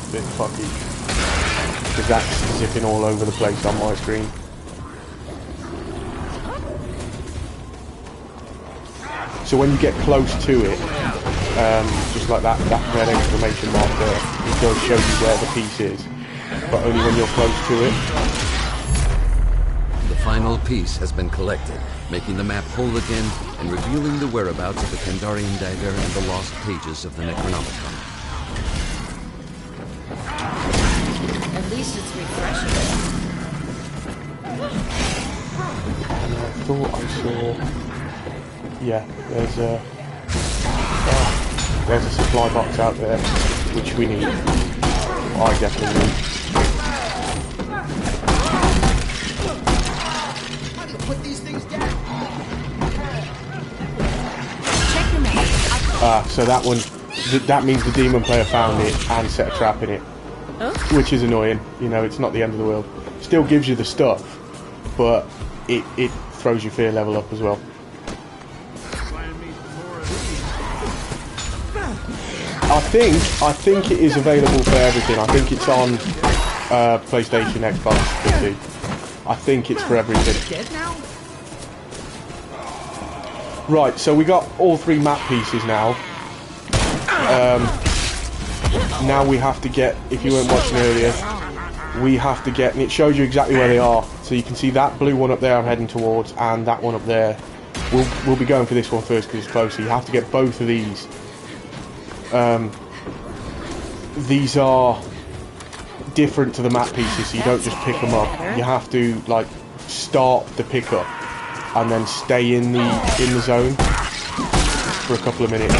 [SPEAKER 1] a bit fucky, because that's zipping all over the place on my screen. So when you get close to it, just like that red exclamation mark there, it does show you where the piece is, but only when you're close to it.
[SPEAKER 5] The final piece has been collected, making the map whole again and revealing the whereabouts of the Kandarian dagger and the lost pages of the Necronomicon.
[SPEAKER 3] At least it's refreshing.
[SPEAKER 1] And I thought I saw... Yeah, there's a supply box out there, which we need. I definitely need. So that one, that means the demon player found it and set a trap in it, which is annoying. You know, it's not the end of the world. Still gives you the stuff, but it throws your fear level up as well. I think it is available for everything. I think it's on PlayStation, Xbox, PC. I think it's for everything. Right, so we got all 3 map pieces now. Now we have to get, if you weren't watching earlier, we have to get, and it shows you exactly where they are. So you can see that blue one up there I'm heading towards, and that one up there. We'll be going for this one first because it's closer. You have to get both of these. These are different to the map pieces, so you don't just pick them up. You have to like start the pickup and then stay in the zone for a couple of minutes.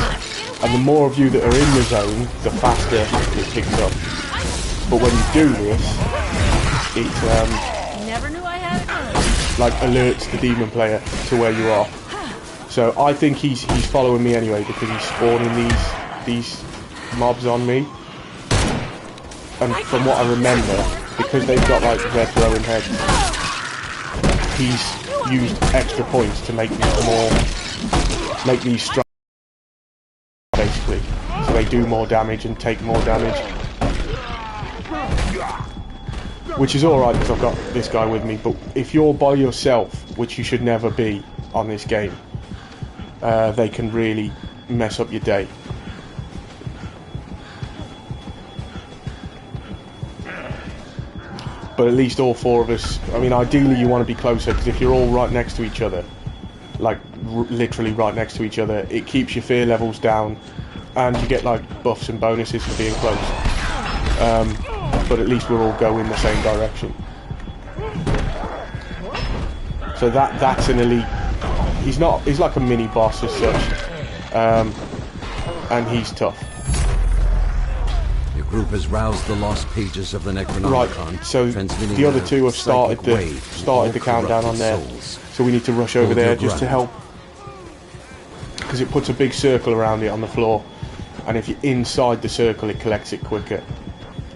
[SPEAKER 1] And the more of you that are in the zone, the faster it picks up. But when you do this, it
[SPEAKER 3] Never knew I had it.
[SPEAKER 1] like alerts the demon player to where you are. So I think he's following me anyway because he's spawning these mobs on me. And from what I remember, because they've got like red glowing heads, he's used extra points to make these strong, basically, so they do more damage and take more damage, which is alright because I've got this guy with me. But if you're by yourself, which you should never be on this game, they can really mess up your day. But at least all 4 of us, I mean, ideally you want to be closer, because if you're all right next to each other, like literally right next to each other, it keeps your fear levels down and you get like buffs and bonuses for being close. But at least we're all going the same direction. So that's an elite. He's like a mini boss as such, and he's tough.
[SPEAKER 5] Group has roused the lost pages of the Necronomicon.
[SPEAKER 1] Right, so the other 2 have started the countdown on there. So we need to rush over there just to help, because it puts a big circle around it on the floor, and if you're inside the circle it collects it quicker.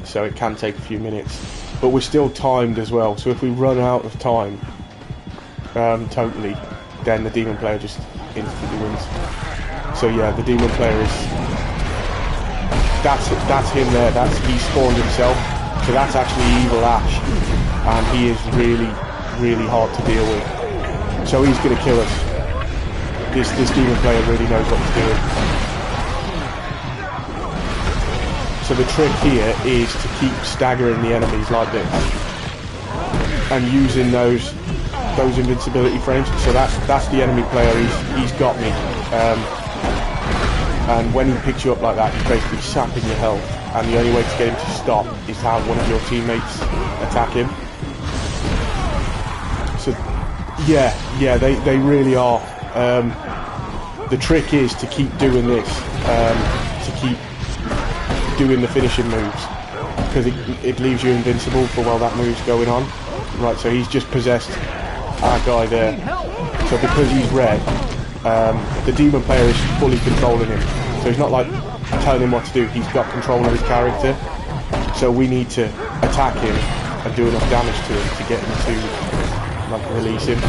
[SPEAKER 1] So it can take a few minutes, but we're still timed as well. So if we run out of time, totally, then the demon player just instantly wins. So yeah, the demon player is. That's him there. He spawned himself. So that's actually Evil Ash, and he is really, really hard to deal with. So he's going to kill us. This demon player really knows what he's doing. So the trick here is to keep staggering the enemies like this, and using those invincibility frames. So that's the enemy player. He's got me. And when he picks you up like that, he's basically sapping your health, and the only way to get him to stop is to have one of your teammates attack him. So yeah, they really are. The trick is to keep doing this, to keep doing the finishing moves, because it leaves you invincible for while that move's going on. Right, so he's just possessed our guy there. So because he's red, the demon player is fully controlling him, so he's not like telling him what to do. He's got control of his character, so we need to attack him and do enough damage to him to get him to like release him,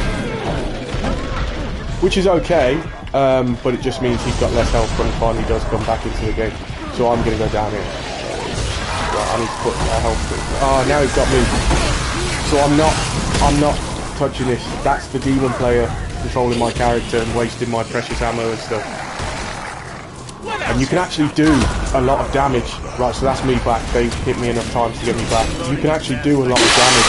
[SPEAKER 1] which is okay, but it just means he's got less health when he finally does come back into the game. So I'm going to go down here. Right, I need to put a health thing. Oh, now he's got me. So I'm not touching this. That's the demon player controlling my character and wasting my precious ammo and stuff. And you can actually do a lot of damage. Right, so that's me back. They've hit me enough times to get me back. You can actually do a lot of damage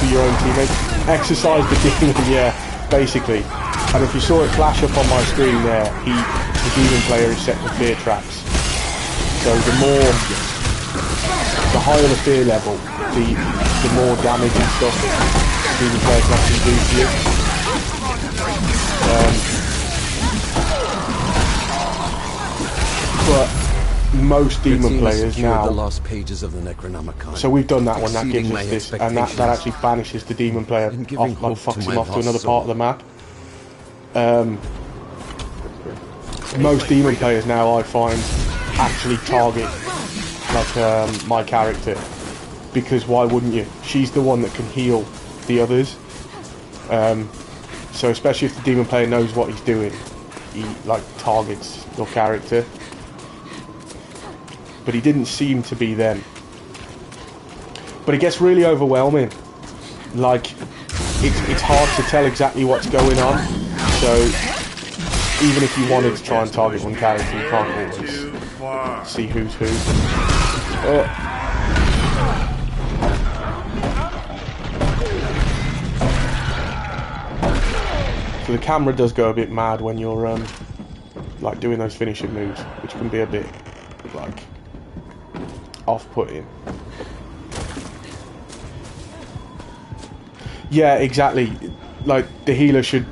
[SPEAKER 1] to your own teammates. Exercise the demon, yeah, basically. And if you saw it flash up on my screen there, the demon player is set to fear traps. So the higher the fear level, the more damage and stuff the demon player can actually do to you. But most demon players now.
[SPEAKER 5] The lost pages of the Necronomicon.
[SPEAKER 1] So we've done that one. That gives us this, and that actually banishes the demon player off, like fucks him off to another part of the map. Most demon players now, I find, actually target like my character, because why wouldn't you? She's the one that can heal the others. So especially if the demon player knows what he's doing, he like targets your character. But he didn't seem to be them. But it gets really overwhelming. Like, it's hard to tell exactly what's going on. So even if you wanted to try and target one character, you can't always see who's who. Oh. So the camera does go a bit mad when you're like doing those finishing moves, which can be a bit like off-putting. Yeah, exactly. Like the healer should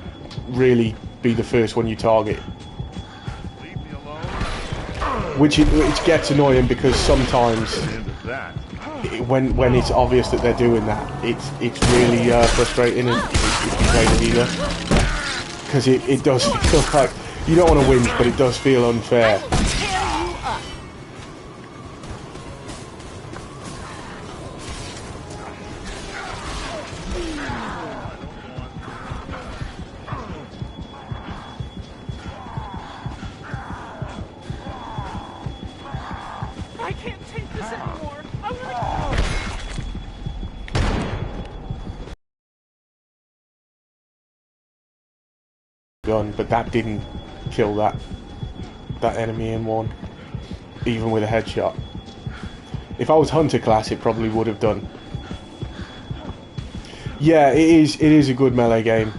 [SPEAKER 1] really be the first one you target, which gets annoying because sometimes when it's obvious that they're doing that, it's really frustrating if you play the healer, because it does feel like you don't want to win, but it does feel unfair. Gun, but that didn't kill that enemy in one, even with a headshot. If I was Hunter class, it probably would have done. Yeah, it is a good melee game.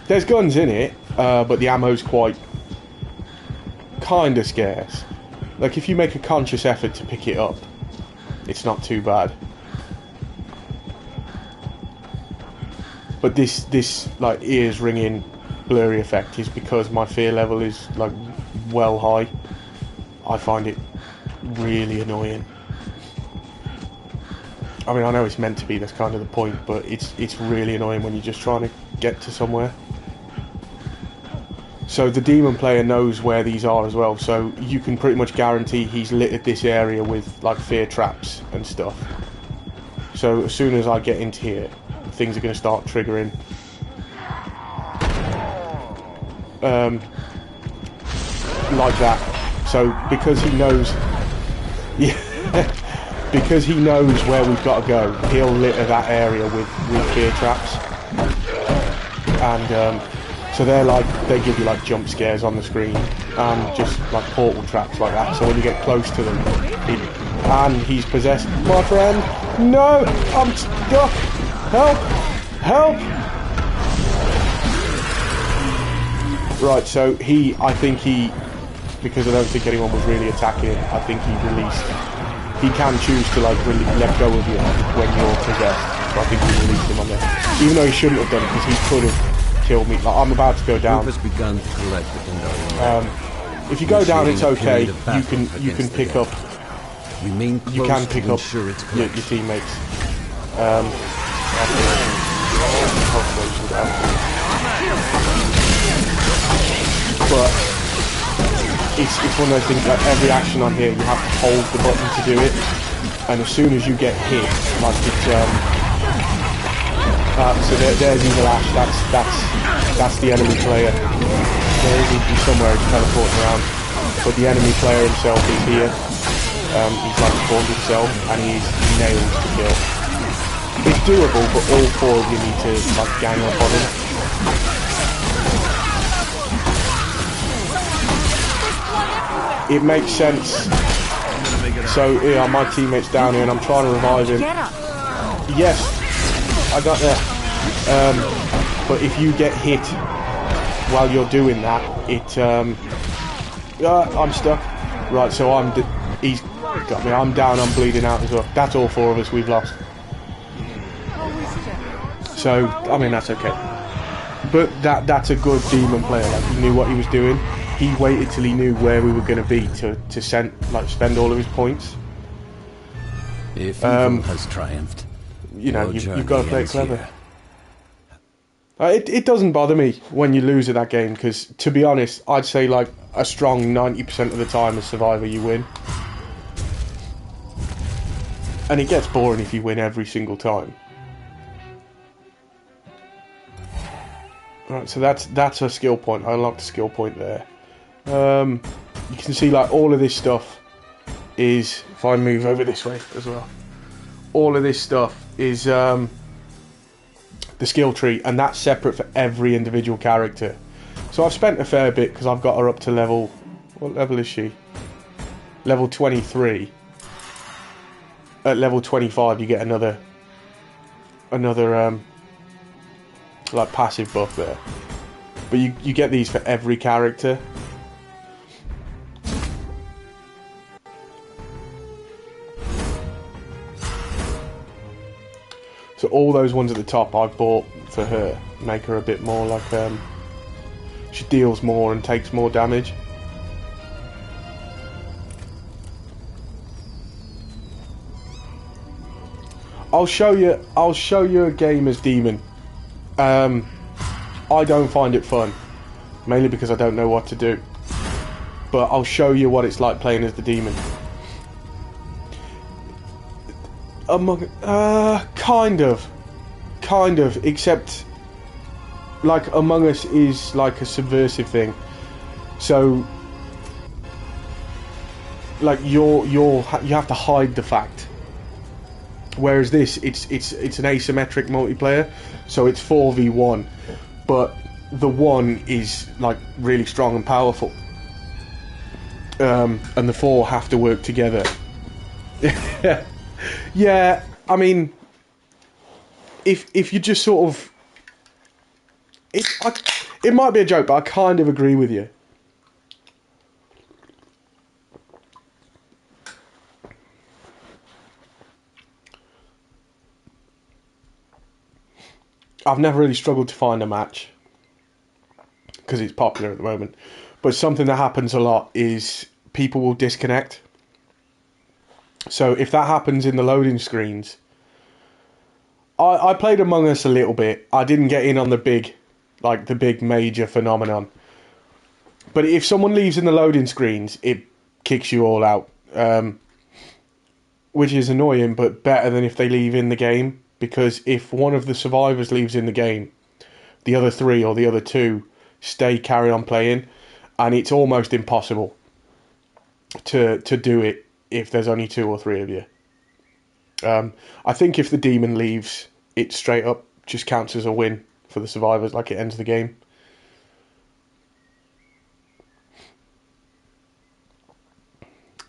[SPEAKER 1] There's guns in it, but the ammo's kind of scarce. Like if you make a conscious effort to pick it up, it's not too bad. But this like ears ringing blurry effect is because my fear level is like well high. I find it really annoying. I mean, I know it's meant to be, that's kind of the point, but it's really annoying when you're just trying to get to somewhere. So the demon player knows where these are as well, so you can pretty much guarantee he's littered this area with like fear traps and stuff. So as soon as I get into here, things are going to start triggering. Like that. So because he knows, yeah, because he knows where we've got to go, he'll litter that area with fear traps. And so they give you like jump scares on the screen and just like portal traps like that. So when you get close to them, and he's possessed. My friend, no, I'm stuck. Help! Help! Right, so I think because I don't think anyone was really attacking him, I think he can choose to like really let go of you when you're possessed. So I think he released him on there. Even though he shouldn't have done it, because he could have killed me. Like, I'm about to go down.
[SPEAKER 5] Begun to collect
[SPEAKER 1] if you go down, it's okay. You can pick up. You can pick up your teammates. But it's one of those things, like every action on here, you have to hold the button to do it, and as soon as you get hit, like it's, so there's Evil Ash, that's the enemy player. There is he somewhere, he's teleporting around, but the enemy player himself is here. He's like spawned himself, and he's nailed to kill. It's doable, but all four of you need to like gang up on him. It makes sense. So yeah, my teammate's down here, and I'm trying to revive him. Yes, I got there. But if you get hit while you're doing that, it I'm stuck. Right, so he's got me. I'm down. I'm bleeding out as well. That's all four of us we've lost. So I mean that's okay. But that's a good demon player. Like he knew what he was doing. He waited till he knew where we were going to be to spend all of his points.
[SPEAKER 5] If evil has triumphed,
[SPEAKER 1] you know, you've got to play it clever. It doesn't bother me when you lose at that game, because to be honest, I'd say like a strong 90% of the time as Survivor you win. And it gets boring if you win every single time. Right, so that's a skill point. I unlocked a skill point there. You can see like all of this stuff is, if I move over this way as well, all of this stuff is the skill tree, and that's separate for every individual character. So I've spent a fair bit because I've got her up to level, what level is she? Level 23. At level 25 you get another like passive buff there, but you get these for every character. So all those ones at the top I've bought for her, make her a bit more like she deals more and takes more damage. I'll show you a game as demon. I don't find it fun, mainly because I don't know what to do. But I'll show you what it's like playing as the demon. Kind of, except like Among Us is like a subversive thing. So like you have to hide the fact. Whereas this, it's an asymmetric multiplayer, so it's 4v1, but the one is like really strong and powerful, and the four have to work together. Yeah, I mean, if you just sort of, it might be a joke, but I kind of agree with you. I've never really struggled to find a match because it's popular at the moment, but something that happens a lot is people will disconnect. So if that happens in the loading screens, I played Among Us a little bit. I didn't get in on the big major phenomenon, but if someone leaves in the loading screens, it kicks you all out, which is annoying, but better than if they leave in the game. Because if one of the survivors leaves in the game, the other three or the other two carry on playing, and it's almost impossible to do it if there's only 2 or 3 of you. I think if the demon leaves, it straight up just counts as a win for the survivors, like it ends the game.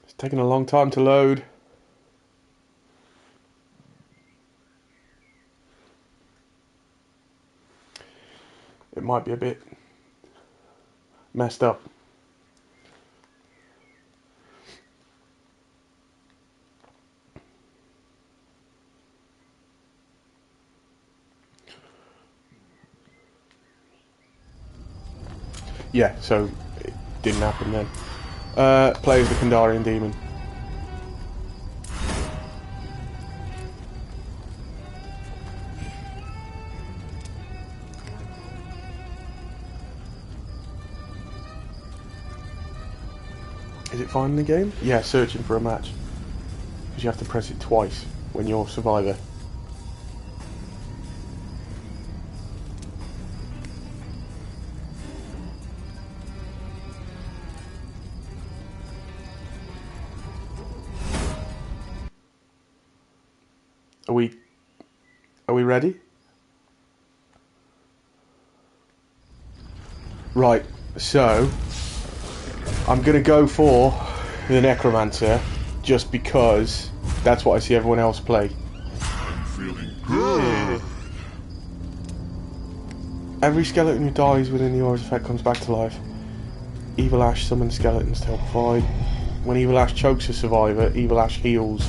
[SPEAKER 1] It's taking a long time to load. It might be a bit messed up. Yeah, so it didn't happen then. Play as the Kandarian demon. Is it finding the game? Yeah, searching for a match. Because you have to press it twice when you're Survivor. Are we ready? Right, so I'm gonna go for the Necromancer just because that's what I see everyone else play.
[SPEAKER 2] I'm feeling good.
[SPEAKER 1] Every skeleton who dies within the aura's effect comes back to life. Evil Ash summons skeletons to help fight. When Evil Ash chokes a survivor, Evil Ash heals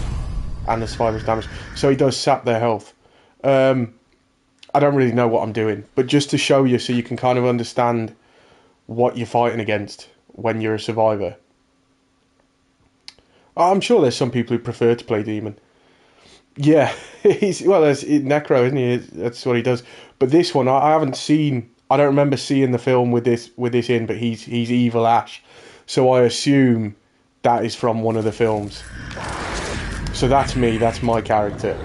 [SPEAKER 1] and the survivor's damage. So he does sap their health. I don't really know what I'm doing, but just to show you so you can kind of understand what you're fighting against when you're a survivor. I'm sure there's some people who prefer to play Demon. Yeah, he's Necro, isn't he? That's what he does. But this one, I haven't seen. I don't remember seeing the film with this in. But he's Evil Ash, so I assume that is from one of the films. So that's me. That's my character.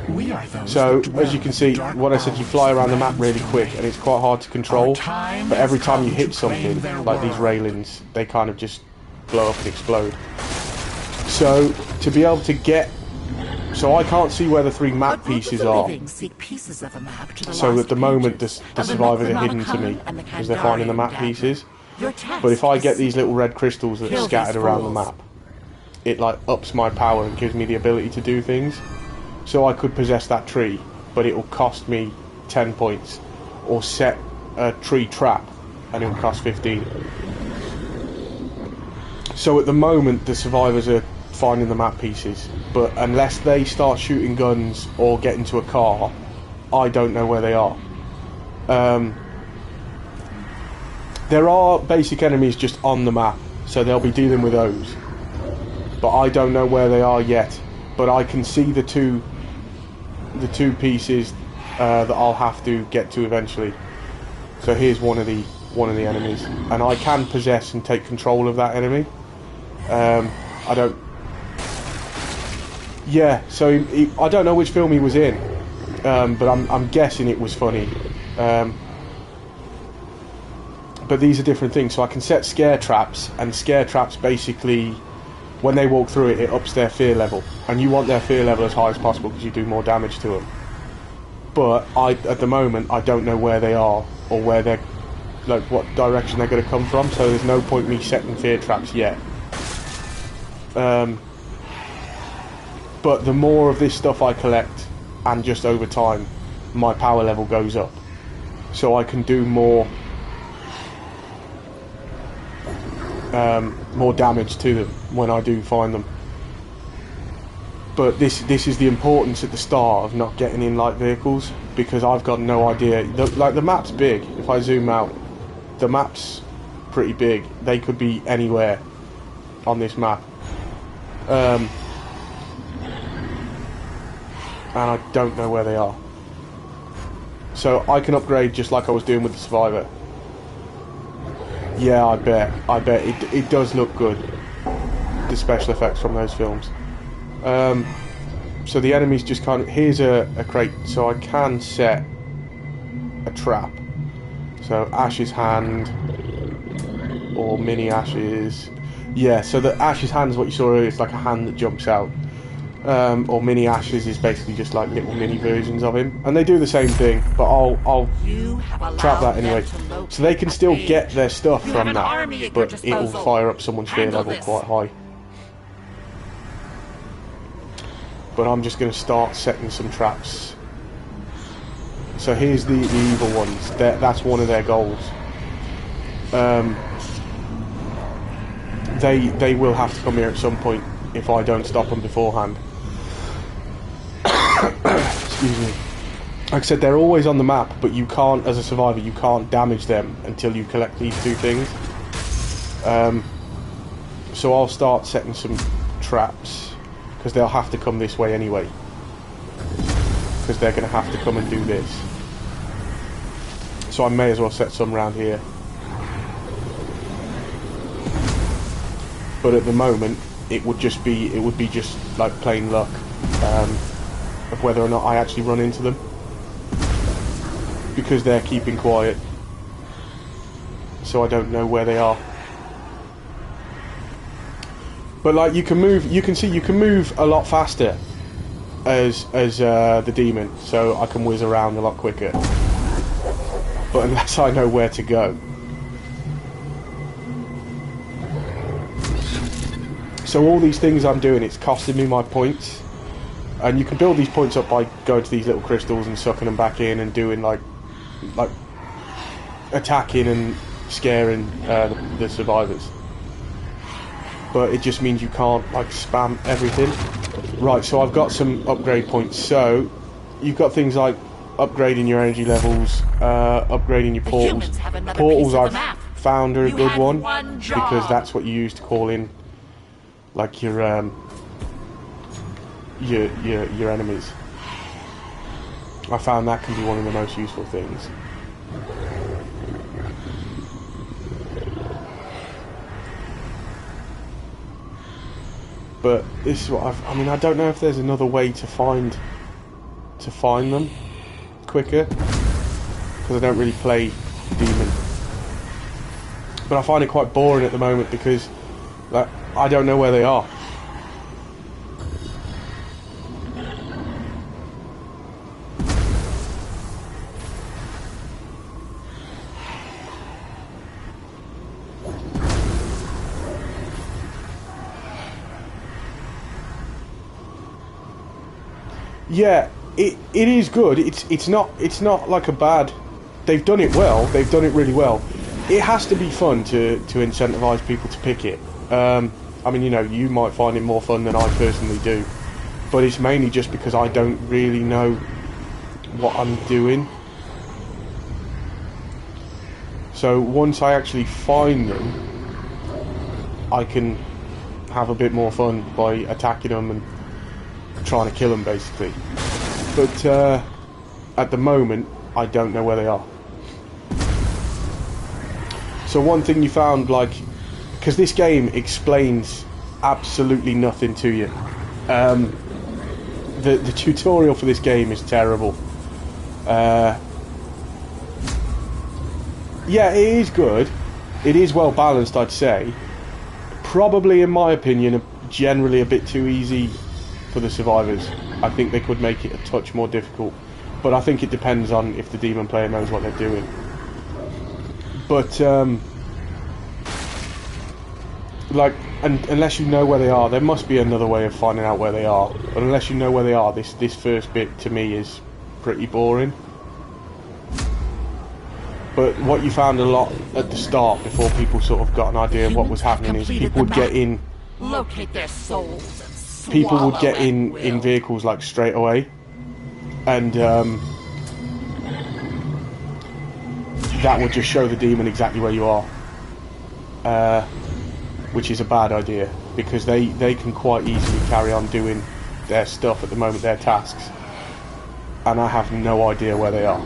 [SPEAKER 1] So as you can see, what I said, you fly around the map really quick, and it's quite hard to control. But every time you hit something, like these railings, they kind of just blow up and explode. So to be able to get, so I can't see where the 3 map pieces are. So at the moment, the survivors are hidden to me because they're finding the map pieces. But if I get these little red crystals that are scattered around the map, it like ups my power and gives me the ability to do things. So I could possess that tree, but it will cost me 10 points, or set a tree trap and it will cost 15. So at the moment the survivors are finding the map pieces, but unless they start shooting guns or get into a car, I don't know where they are. There are basic enemies just on the map, so they'll be dealing with those. But I don't know where they are yet. But I can see the two pieces that I'll have to get to eventually. So here's one of the enemies, and I can possess and take control of that enemy. I don't. Yeah. So I don't know which film he was in, but I'm guessing it was funny. But these are different things. So I can set scare traps, and scare traps basically, when they walk through it, it ups their fear level, and you want their fear level as high as possible because you do more damage to them. But at the moment, I don't know where they are or where they're, like, what direction they're going to come from. So there's no point me setting fear traps yet. But the more of this stuff I collect, and just over time, my power level goes up, so I can do more damage to them when I do find them. But this is the importance at the start of not getting in light vehicles, because I've got no idea. The map's big. If I zoom out, the map's pretty big. They could be anywhere on this map, and I don't know where they are. So I can upgrade just like I was doing with the Survivor. Yeah, I bet it does look good, the special effects from those films. So the enemies just kind of, here's a crate, so I can set a trap. So Ash's hand, or mini Ash's. Yeah, so the Ash's hand is what you saw earlier. It's like a hand that jumps out. Or mini Ash's is basically just like little mini versions of him, and they do the same thing. But I'll trap that anyway, so they can still get their stuff from that, but it will fire up someone's fear level quite high. But I'm just going to start setting some traps. So here's the evil ones. That's one of their goals. They will have to come here at some point if I don't stop them beforehand. Excuse me. Like I said, they're always on the map, but you can't, as a survivor, you can't damage them until you collect these 2 things. So I'll start setting some traps, because they'll have to come this way anyway, because they're going to have to come and do this. So I may as well set some around here. But at the moment, it would be just like plain luck of whether or not I actually run into them, because they're keeping quiet, so I don't know where they are. But like you can see you can move a lot faster as the demon, so I can whiz around a lot quicker. But unless I know where to go. So all these things I'm doing, it's costing me my points. And you can build these points up by going to these little crystals and sucking them back in and doing like attacking and scaring the survivors. But it just means you can't like spam everything. Right, so I've got some upgrade points. So you've got things like upgrading your energy levels, upgrading your portals. Portals I've found are a good one because that's what you use to call in like your enemies. I found that can be one of the most useful things. But this is what I mean, I don't know if there's another way to find them quicker, because I don't really play Demon. But I find it quite boring at the moment because like I don't know where they are. Yeah, it is good. It's not like a bad. They've done it well. They've done it really well. It has to be fun to incentivize people to pick it. I mean, you know, you might find it more fun than I personally do, but it's mainly just because I don't really know what I'm doing. So once I actually find them, I can have a bit more fun by attacking them and trying to kill them, basically. But at the moment, I don't know where they are. So one thing you found, like, because this game explains absolutely nothing to you. The tutorial for this game is terrible. Yeah, it is good. It is well balanced, I'd say. Probably, in my opinion, generally a bit too easy for the survivors. I think they could make it a touch more difficult, but I think it depends on if the demon player knows what they're doing. But like, unless you know where they are, there must be another way of finding out where they are. But unless you know where they are, this first bit to me is pretty boring. But what you found a lot at the start, before people sort of got an idea of what was happening, is people would get in.
[SPEAKER 3] Locate their souls.
[SPEAKER 1] People would get in vehicles like straight away, and that would just show the demon exactly where you are, which is a bad idea because they can quite easily carry on doing their stuff at the moment, their tasks, and I have no idea where they are.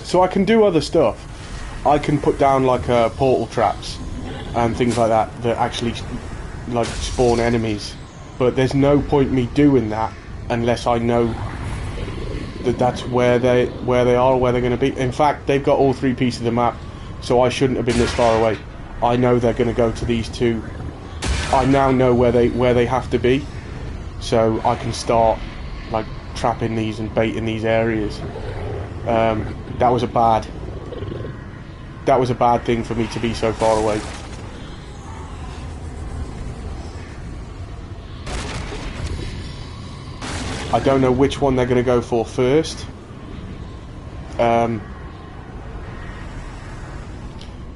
[SPEAKER 1] So I can do other stuff. I can put down like portal traps and things like that actually like spawn enemies. But there's no point me doing that unless I know that that's where they are or where they're going to be. In fact, they've got all three pieces of the map, so I shouldn't have been this far away. I know they're going to go to these two. I now know where they have to be, so I can start like trapping these and baiting these areas. That was a bad thing for me to be so far away. I don't know which one they're going to go for first.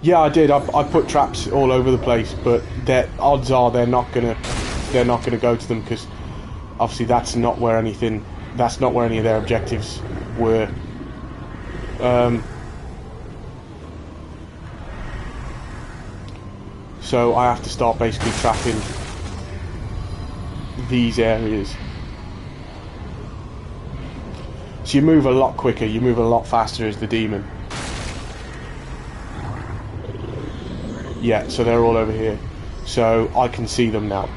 [SPEAKER 1] Yeah, I did. I put traps all over the place, but odds are they're not gonna go to them, because obviously that's not where any of their objectives were. So I have to start basically trapping these areas. So you move a lot quicker, you move a lot faster as the demon. Yeah, so they're all over here. So I can see them now.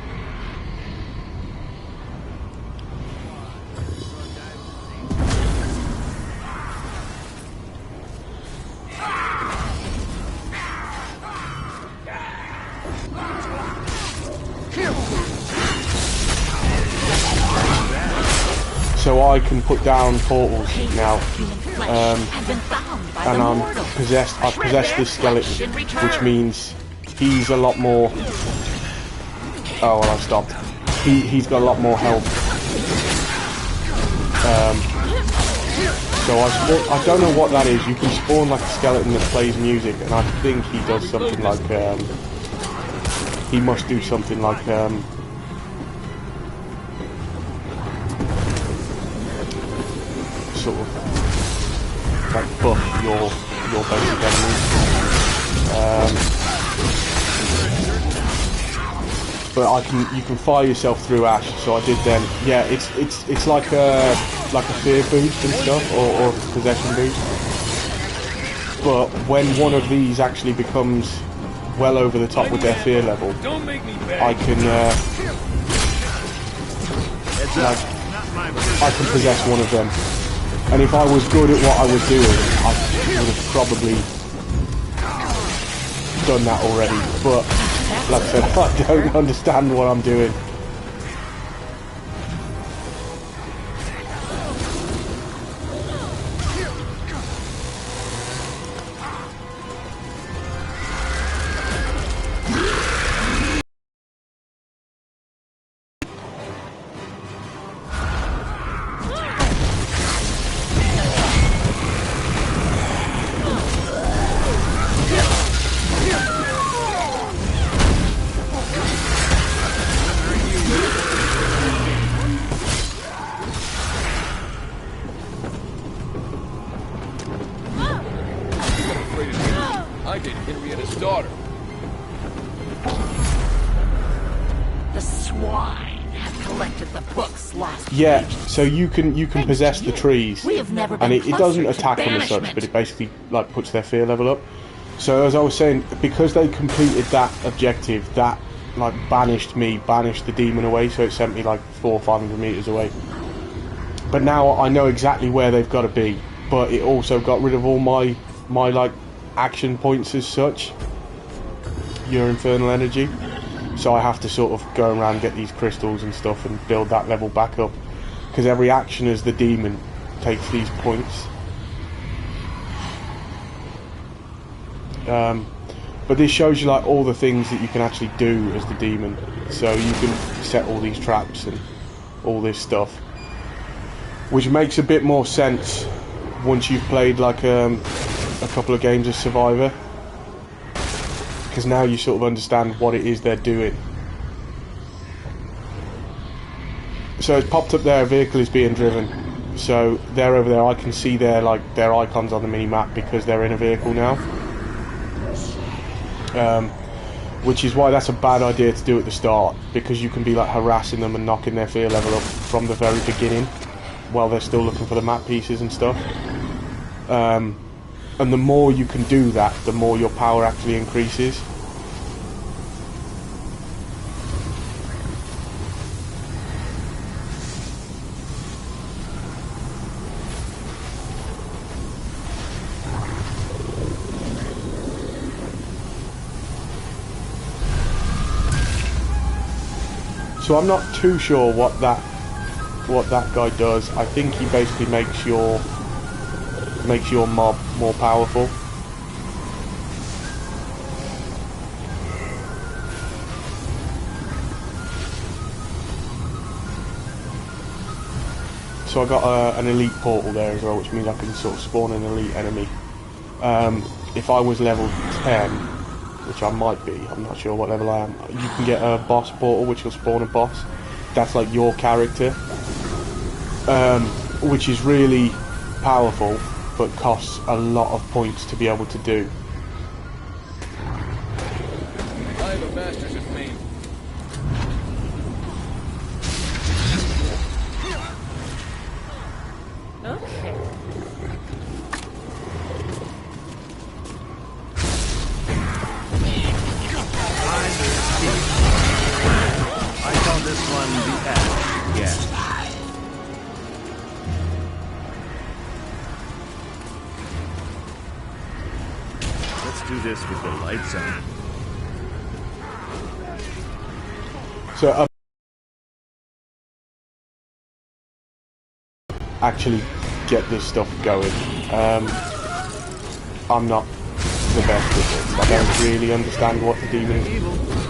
[SPEAKER 1] So I can put down portals now, and I've possessed this skeleton, which means he's a lot more. Oh well, I stopped. He's got a lot more health. So I don't know what that is. You can spawn like a skeleton that plays music, and I think he does something like he must do something like sort of like buff your basic enemies. But you can fire yourself through ash. So I did then. Yeah, it's like a fear boost and stuff, or a possession boost. But when one of these actually becomes well over the top with their fear level, I can I can possess one of them. And if I was good at what I was doing, I would have probably done that already. But like I said, I don't understand what I'm doing. Yeah, so you can possess the trees, and it doesn't attack them as such, but it basically like puts their fear level up. So as I was saying, because they completed that objective, that like banished the demon away, so it sent me like 400 or 500 meters away. But now I know exactly where they've got to be, but it also got rid of all my like action points as such, your infernal energy. So I have to sort of go around and get these crystals and stuff and build that level back up, because every action as the demon takes these points. But this shows you like all the things that you can actually do as the demon. So you can set all these traps and all this stuff, which makes a bit more sense once you've played like a couple of games of Survivor. Because now you sort of understand what it is they're doing. So it's popped up there, a vehicle is being driven. So they're over there, I can see their icons on the mini-map because they're in a vehicle now. Which is why that's a bad idea to do at the start, because you can be like harassing them and knocking their fear level up from the very beginning while they're still looking for the map pieces and stuff. And the more you can do that, the more your power actually increases. So I'm not too sure what that guy does. I think he basically makes your mob more powerful. So I got an elite portal there as well, which means I can sort of spawn an elite enemy. if I was level 10, which I might be, I'm not sure what level I am, you can get a boss portal which will spawn a boss. That's like your character, which is really powerful, but costs a lot of points to be able to do.
[SPEAKER 6] I have a master's in main.
[SPEAKER 3] Okay.
[SPEAKER 2] I call this one the ash gas. Let's do this with the lights on.
[SPEAKER 1] So actually get this stuff going. I'm not the best with this. I don't really understand what the demon,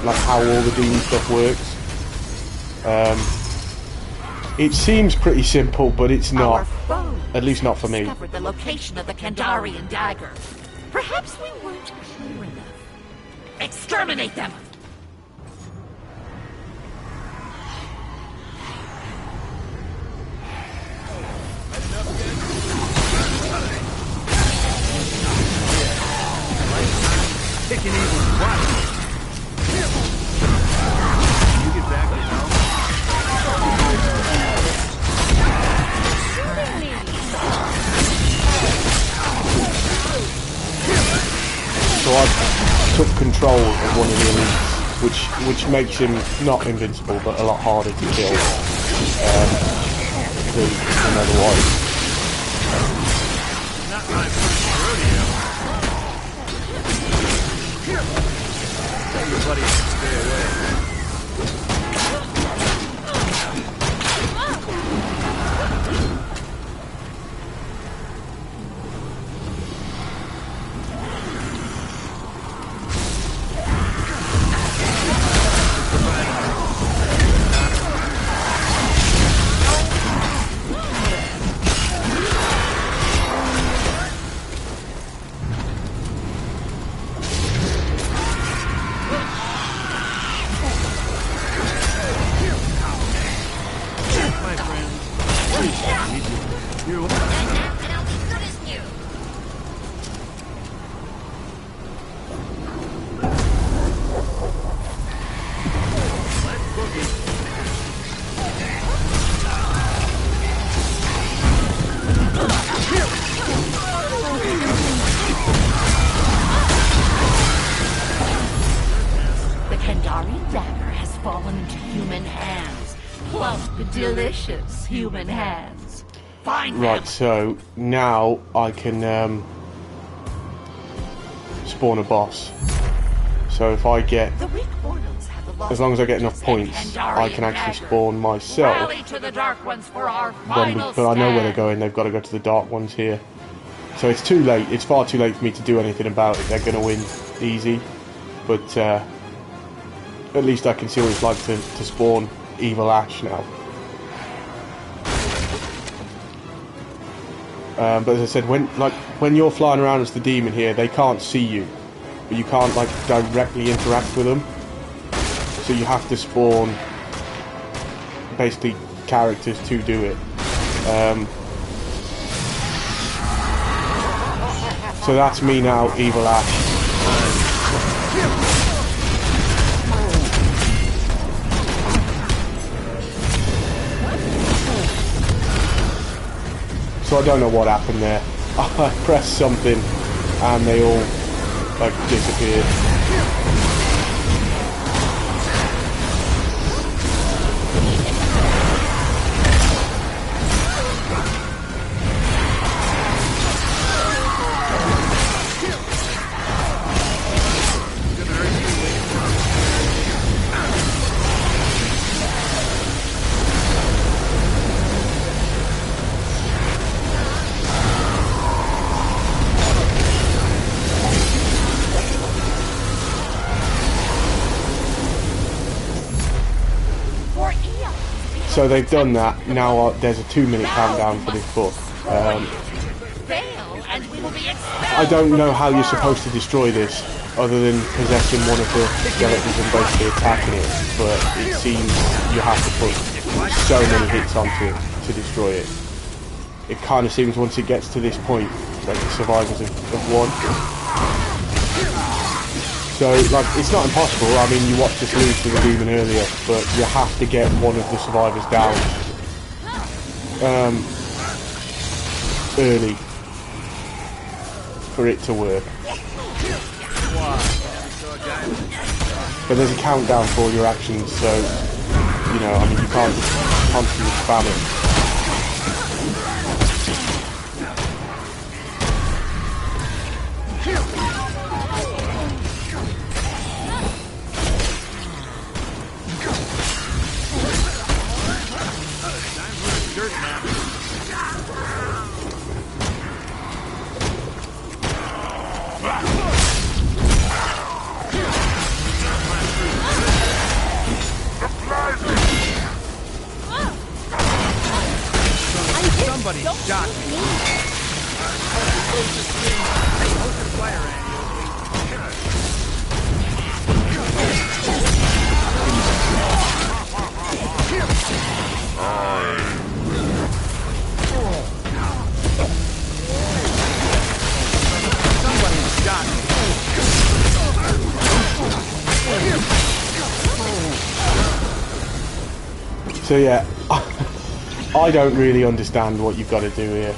[SPEAKER 1] like how all the demon stuff works. It seems pretty simple, but it's not. At least not for me.
[SPEAKER 7] Discovered the location of the Kandarian dagger. Perhaps we weren't clear enough. Exterminate them!
[SPEAKER 2] Taking evil twice. You get back to health.
[SPEAKER 1] So I took control of one of the elites, which makes him not invincible, but a lot harder to kill than otherwise.
[SPEAKER 2] Not my first rodeo. Tell your buddies to stay away.
[SPEAKER 7] Delicious human hands. Find
[SPEAKER 1] Right,
[SPEAKER 7] them.
[SPEAKER 1] so now I can spawn a boss. So if I get,
[SPEAKER 7] The weak mortals have the lost
[SPEAKER 1] as long as I get enough
[SPEAKER 7] riches and
[SPEAKER 1] points,
[SPEAKER 7] Kandarian
[SPEAKER 1] I can actually
[SPEAKER 7] dagger.
[SPEAKER 1] spawn myself.
[SPEAKER 7] Rally to the dark ones for our
[SPEAKER 1] But
[SPEAKER 7] final
[SPEAKER 1] I know where they're
[SPEAKER 7] stand.
[SPEAKER 1] going. They've got to go to the dark ones here. So it's too late. It's far too late for me to do anything about it. They're going to win easy. But at least I can see what it's like to spawn Evil Ash now. But as I said, when you're flying around as the demon here, they can't see you, but you can't like directly interact with them. So you have to spawn basically characters to do it. So that's me now, Evil Ash. So I don't know what happened there. I pressed something and they all like disappeared. So they've done that. Now there's a 2-minute countdown for this book.
[SPEAKER 7] Fail, and we
[SPEAKER 1] I don't know how you're supposed to destroy this, other than possessing one of the skeletons and basically attacking it, but it seems you have to put so many hits onto it to destroy it. It kind of seems once it gets to this point, like the survivors have won. So, like, it's not impossible. I mean, you watched us lose to the demon earlier, but you have to get one of the survivors down early for it to work. But there's a countdown for all your actions, so, you know, I mean, you can't just constantly spam it.
[SPEAKER 6] Somebody shot me.
[SPEAKER 1] So yeah, I don't really understand what you've got to do here.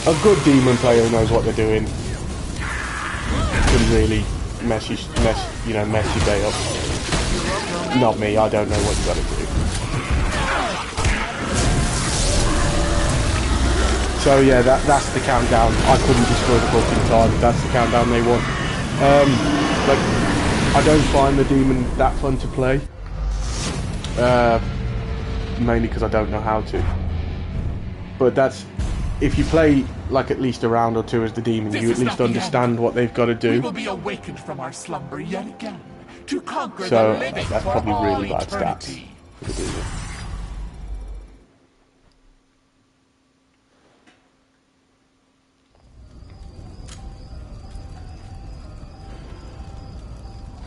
[SPEAKER 1] A good demon player who knows what they're doing can really mess your day up. Not me, I don't know what you've got to do. So yeah, that's the countdown. I couldn't destroy the book in time. That's the countdown they won. Like, I don't find the demon that fun to play. Mainly because I don't know how to. But that's, if you play like at least a round or two as the demon, you at least understand what they've got to do.
[SPEAKER 8] We will be awakened from our slumber yet again to conquer
[SPEAKER 1] So
[SPEAKER 8] the living
[SPEAKER 1] that's
[SPEAKER 8] for
[SPEAKER 1] probably
[SPEAKER 8] all
[SPEAKER 1] really bad
[SPEAKER 8] eternity.
[SPEAKER 1] stats for the demon.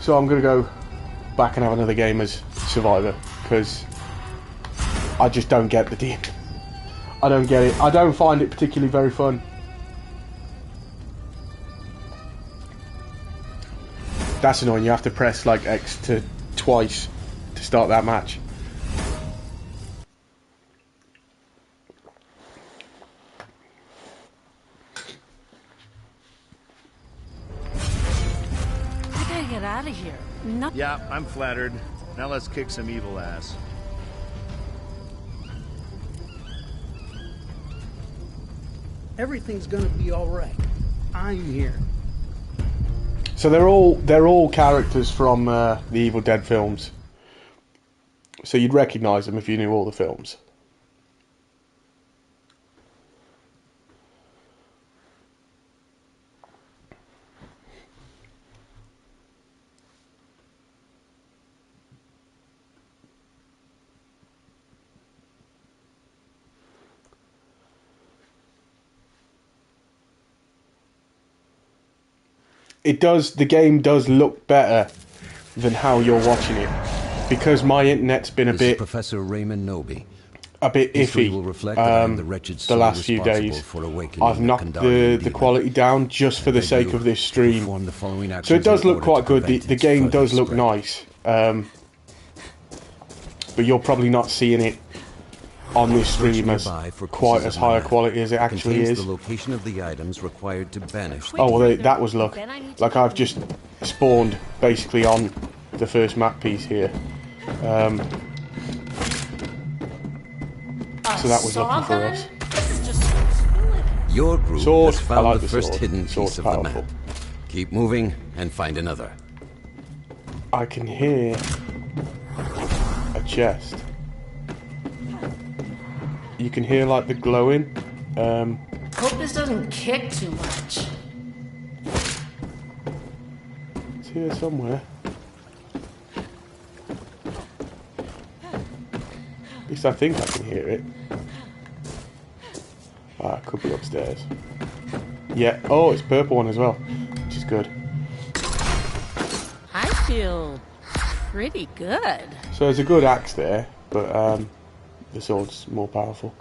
[SPEAKER 1] So I'm going to go back and have another game as Survivor, because I just don't get the demon. I don't get it. I don't find it particularly very fun. That's annoying. You have to press like X to twice to start that match.
[SPEAKER 3] Get out of here. No.
[SPEAKER 2] Yeah, I'm flattered. Now let's kick some evil ass.
[SPEAKER 4] Everything's gonna be all right. I'm here.
[SPEAKER 1] So they're all characters from the Evil Dead films. So you'd recognise them if you knew all the films. The game does look better than how you're watching it, because my internet's been a bit
[SPEAKER 5] Professor Raymond Noby.
[SPEAKER 1] Iffy
[SPEAKER 5] Will reflect that I am the wretched
[SPEAKER 1] the
[SPEAKER 5] soul
[SPEAKER 1] last few
[SPEAKER 5] responsible
[SPEAKER 1] days.
[SPEAKER 5] for awakening
[SPEAKER 1] I've knocked the quality down just for the sake of this stream, so it does look quite good. The game does look nice, but you're probably not seeing it on this stream as quite as high a quality as it actually is.
[SPEAKER 5] The location of the items required to banish.
[SPEAKER 1] Oh well, that was luck. Like, I've just spawned basically on the first map piece here, so that was lucky for us.
[SPEAKER 5] Your group
[SPEAKER 1] Sword.
[SPEAKER 5] has
[SPEAKER 1] I
[SPEAKER 5] found
[SPEAKER 1] like
[SPEAKER 5] the
[SPEAKER 1] the
[SPEAKER 5] first
[SPEAKER 1] sword.
[SPEAKER 5] hidden
[SPEAKER 1] Sword's
[SPEAKER 5] piece of the
[SPEAKER 1] powerful.
[SPEAKER 5] map. Keep moving and find another.
[SPEAKER 1] I can hear a chest. You can hear like the glowing.
[SPEAKER 3] Hope this doesn't kick too much.
[SPEAKER 1] It's here somewhere. At least I think I can hear it. Ah, it could be upstairs. Yeah. Oh, it's a purple one as well, which is good.
[SPEAKER 3] I feel pretty good.
[SPEAKER 1] So there's a good axe there, but the sword's more powerful.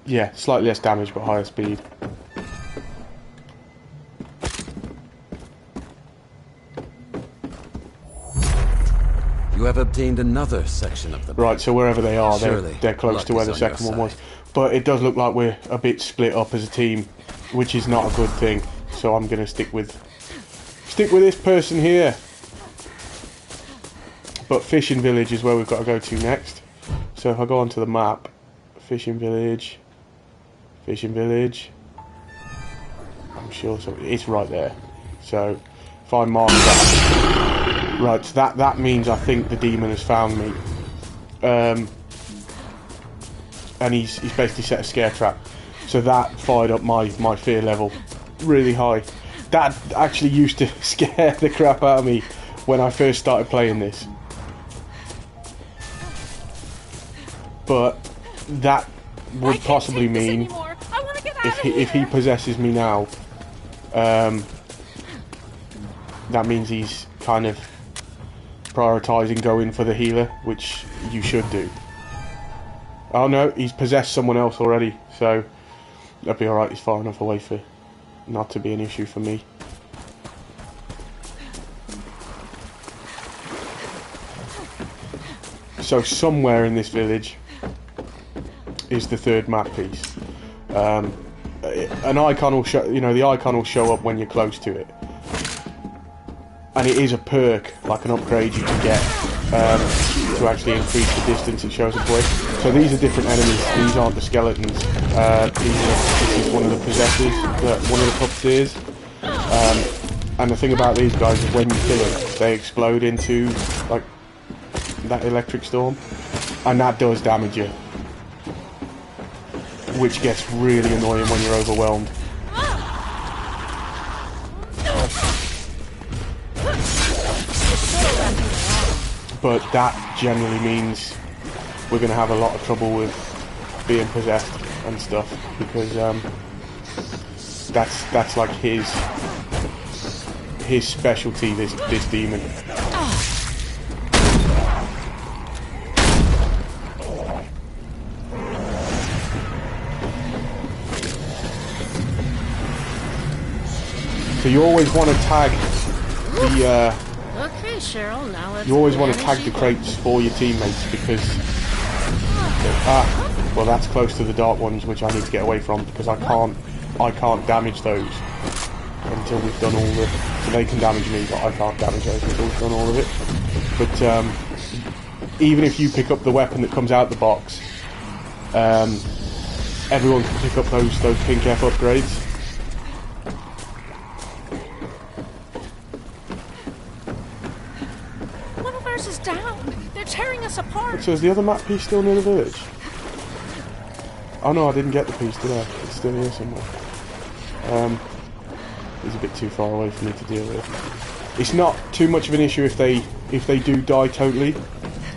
[SPEAKER 1] Yeah, slightly less damage but higher speed.
[SPEAKER 5] You have obtained another section of the map.
[SPEAKER 1] Right, so wherever they are,
[SPEAKER 5] Surely,
[SPEAKER 1] they're close
[SPEAKER 5] luck
[SPEAKER 1] to where
[SPEAKER 5] is
[SPEAKER 1] the
[SPEAKER 5] on your
[SPEAKER 1] second one was.
[SPEAKER 5] side.
[SPEAKER 1] But it does look like we're a bit split up as a team, which is not a good thing. So I'm gonna stick with this person here. But Fishing Village is where we've got to go to next. So if I go onto the map, Fishing Village, I'm sure so it's right there. So if I mark that, right, so that means I think the demon has found me. And he's basically set a scare trap. So that fired up my fear level really high. That actually used to scare the crap out of me when I first started playing this. But that would possibly mean if he possesses me now, that means he's kind of prioritising going for the healer, which you should do. Oh no, he's possessed someone else already, so that'll be alright. He's far enough away for not to be an issue for me. So somewhere in this village is the third map piece. An icon will show, the icon will show up when you're close to it, and it is a perk, like an upgrade you can get to actually increase the distance it shows up away. So these are different enemies. These aren't the skeletons. This is one of the possessors, one of the puppeteers. And the thing about these guys is when you kill them, they explode into like that electric storm, and that does damage you, which gets really annoying when you're overwhelmed. But that generally means we're going to have a lot of trouble with being possessed and stuff, because that's like his specialty. This demon. So you always want to tag the.
[SPEAKER 3] Okay, Cheryl, now let's.
[SPEAKER 1] You always want to
[SPEAKER 3] manage
[SPEAKER 1] tag the
[SPEAKER 3] you.
[SPEAKER 1] crates for your teammates, because well, that's close to the dark ones, which I need to get away from, because I can't damage those until we've done all the. So they can damage me, but I can't damage those until we've done all of it. But even if you pick up the weapon that comes out the box, everyone can pick up those pink F upgrades.
[SPEAKER 3] One of ours is down. They're tearing us apart.
[SPEAKER 1] So is the other map piece still near the village? Oh no, I didn't get the piece, did I? It's still here somewhere. It's a bit too far away for me to deal with. It's not too much of an issue if they do die totally,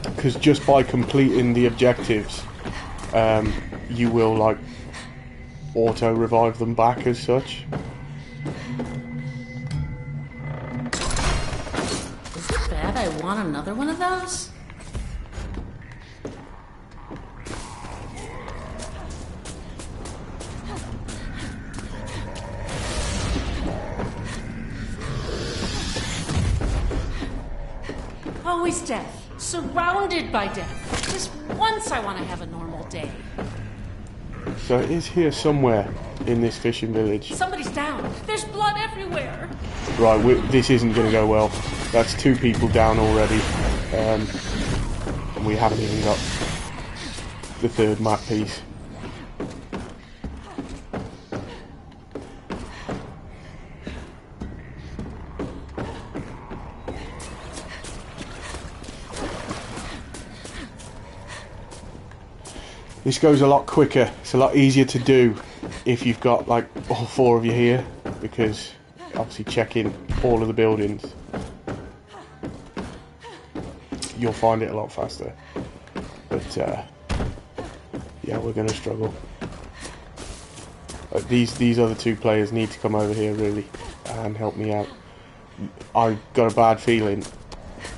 [SPEAKER 1] because just by completing the objectives, you will like auto revive them back as such.
[SPEAKER 3] Is it bad I want another one of those? Always death. Surrounded by death. Just once I want to have a normal day.
[SPEAKER 1] So it is here somewhere in this fishing village.
[SPEAKER 3] Somebody's down. There's blood everywhere.
[SPEAKER 1] Right, this isn't going to go well. That's 2 people down already, and we haven't even got the third map piece. This goes a lot quicker. It's a lot easier to do if you've got like all 4 of you here, because obviously checking all of the buildings. you'll find it a lot faster. But yeah, we're going to struggle. These other two players need to come over here really and help me out. I've got a bad feeling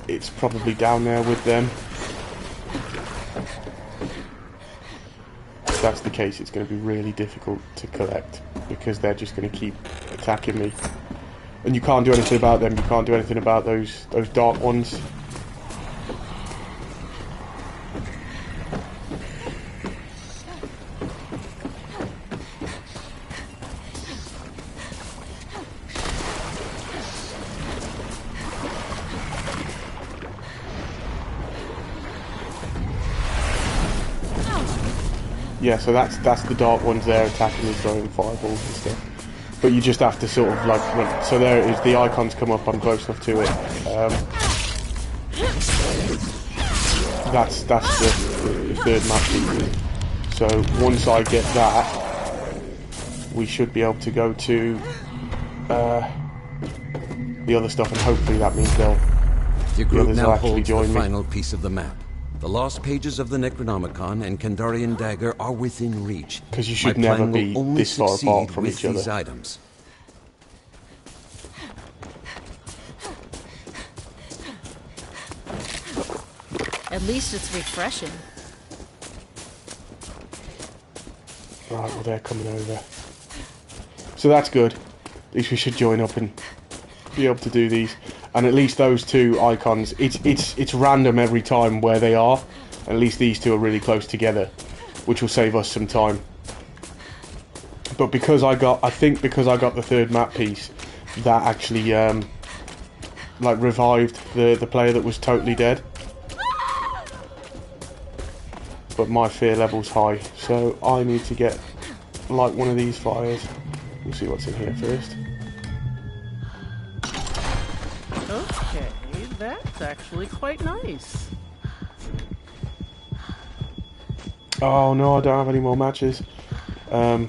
[SPEAKER 1] it's probably down there with them. If that's the case, it's going to be really difficult to collect because they're just going to keep attacking me. And you can't do anything about them. You can't do anything about those dark ones. Yeah, so that's the dark ones there attacking me, throwing fireballs and stuff. But you just have to sort of like run. So there it is, the icons come up, I'm close enough to it. That's the third map piece. So once I get that, we should be able to go to the other stuff, and hopefully that means the
[SPEAKER 5] Your group
[SPEAKER 1] others will
[SPEAKER 5] now
[SPEAKER 1] actually
[SPEAKER 5] holds the
[SPEAKER 1] join me.
[SPEAKER 5] final piece of the map. The lost pages of the Necronomicon and Kandarian dagger are within reach.
[SPEAKER 1] Because you should
[SPEAKER 5] My
[SPEAKER 1] never
[SPEAKER 5] plan
[SPEAKER 1] be
[SPEAKER 5] will only
[SPEAKER 1] this far apart
[SPEAKER 5] succeed
[SPEAKER 1] from
[SPEAKER 5] with
[SPEAKER 1] each other.
[SPEAKER 5] these items.
[SPEAKER 9] At least it's refreshing.
[SPEAKER 1] Right, well they're coming over. So that's good. At least we should join up and be able to do these. And at least those two icons, it's random every time where they are. At least these two are really close together, which will save us some time. But because I got the third map piece, that actually like revived the player that was totally dead. But my fear level's high, so I need to get like one of these fires. We'll see what's in here first.
[SPEAKER 4] Okay, that's actually quite nice.
[SPEAKER 1] Oh no, I don't have any more matches. So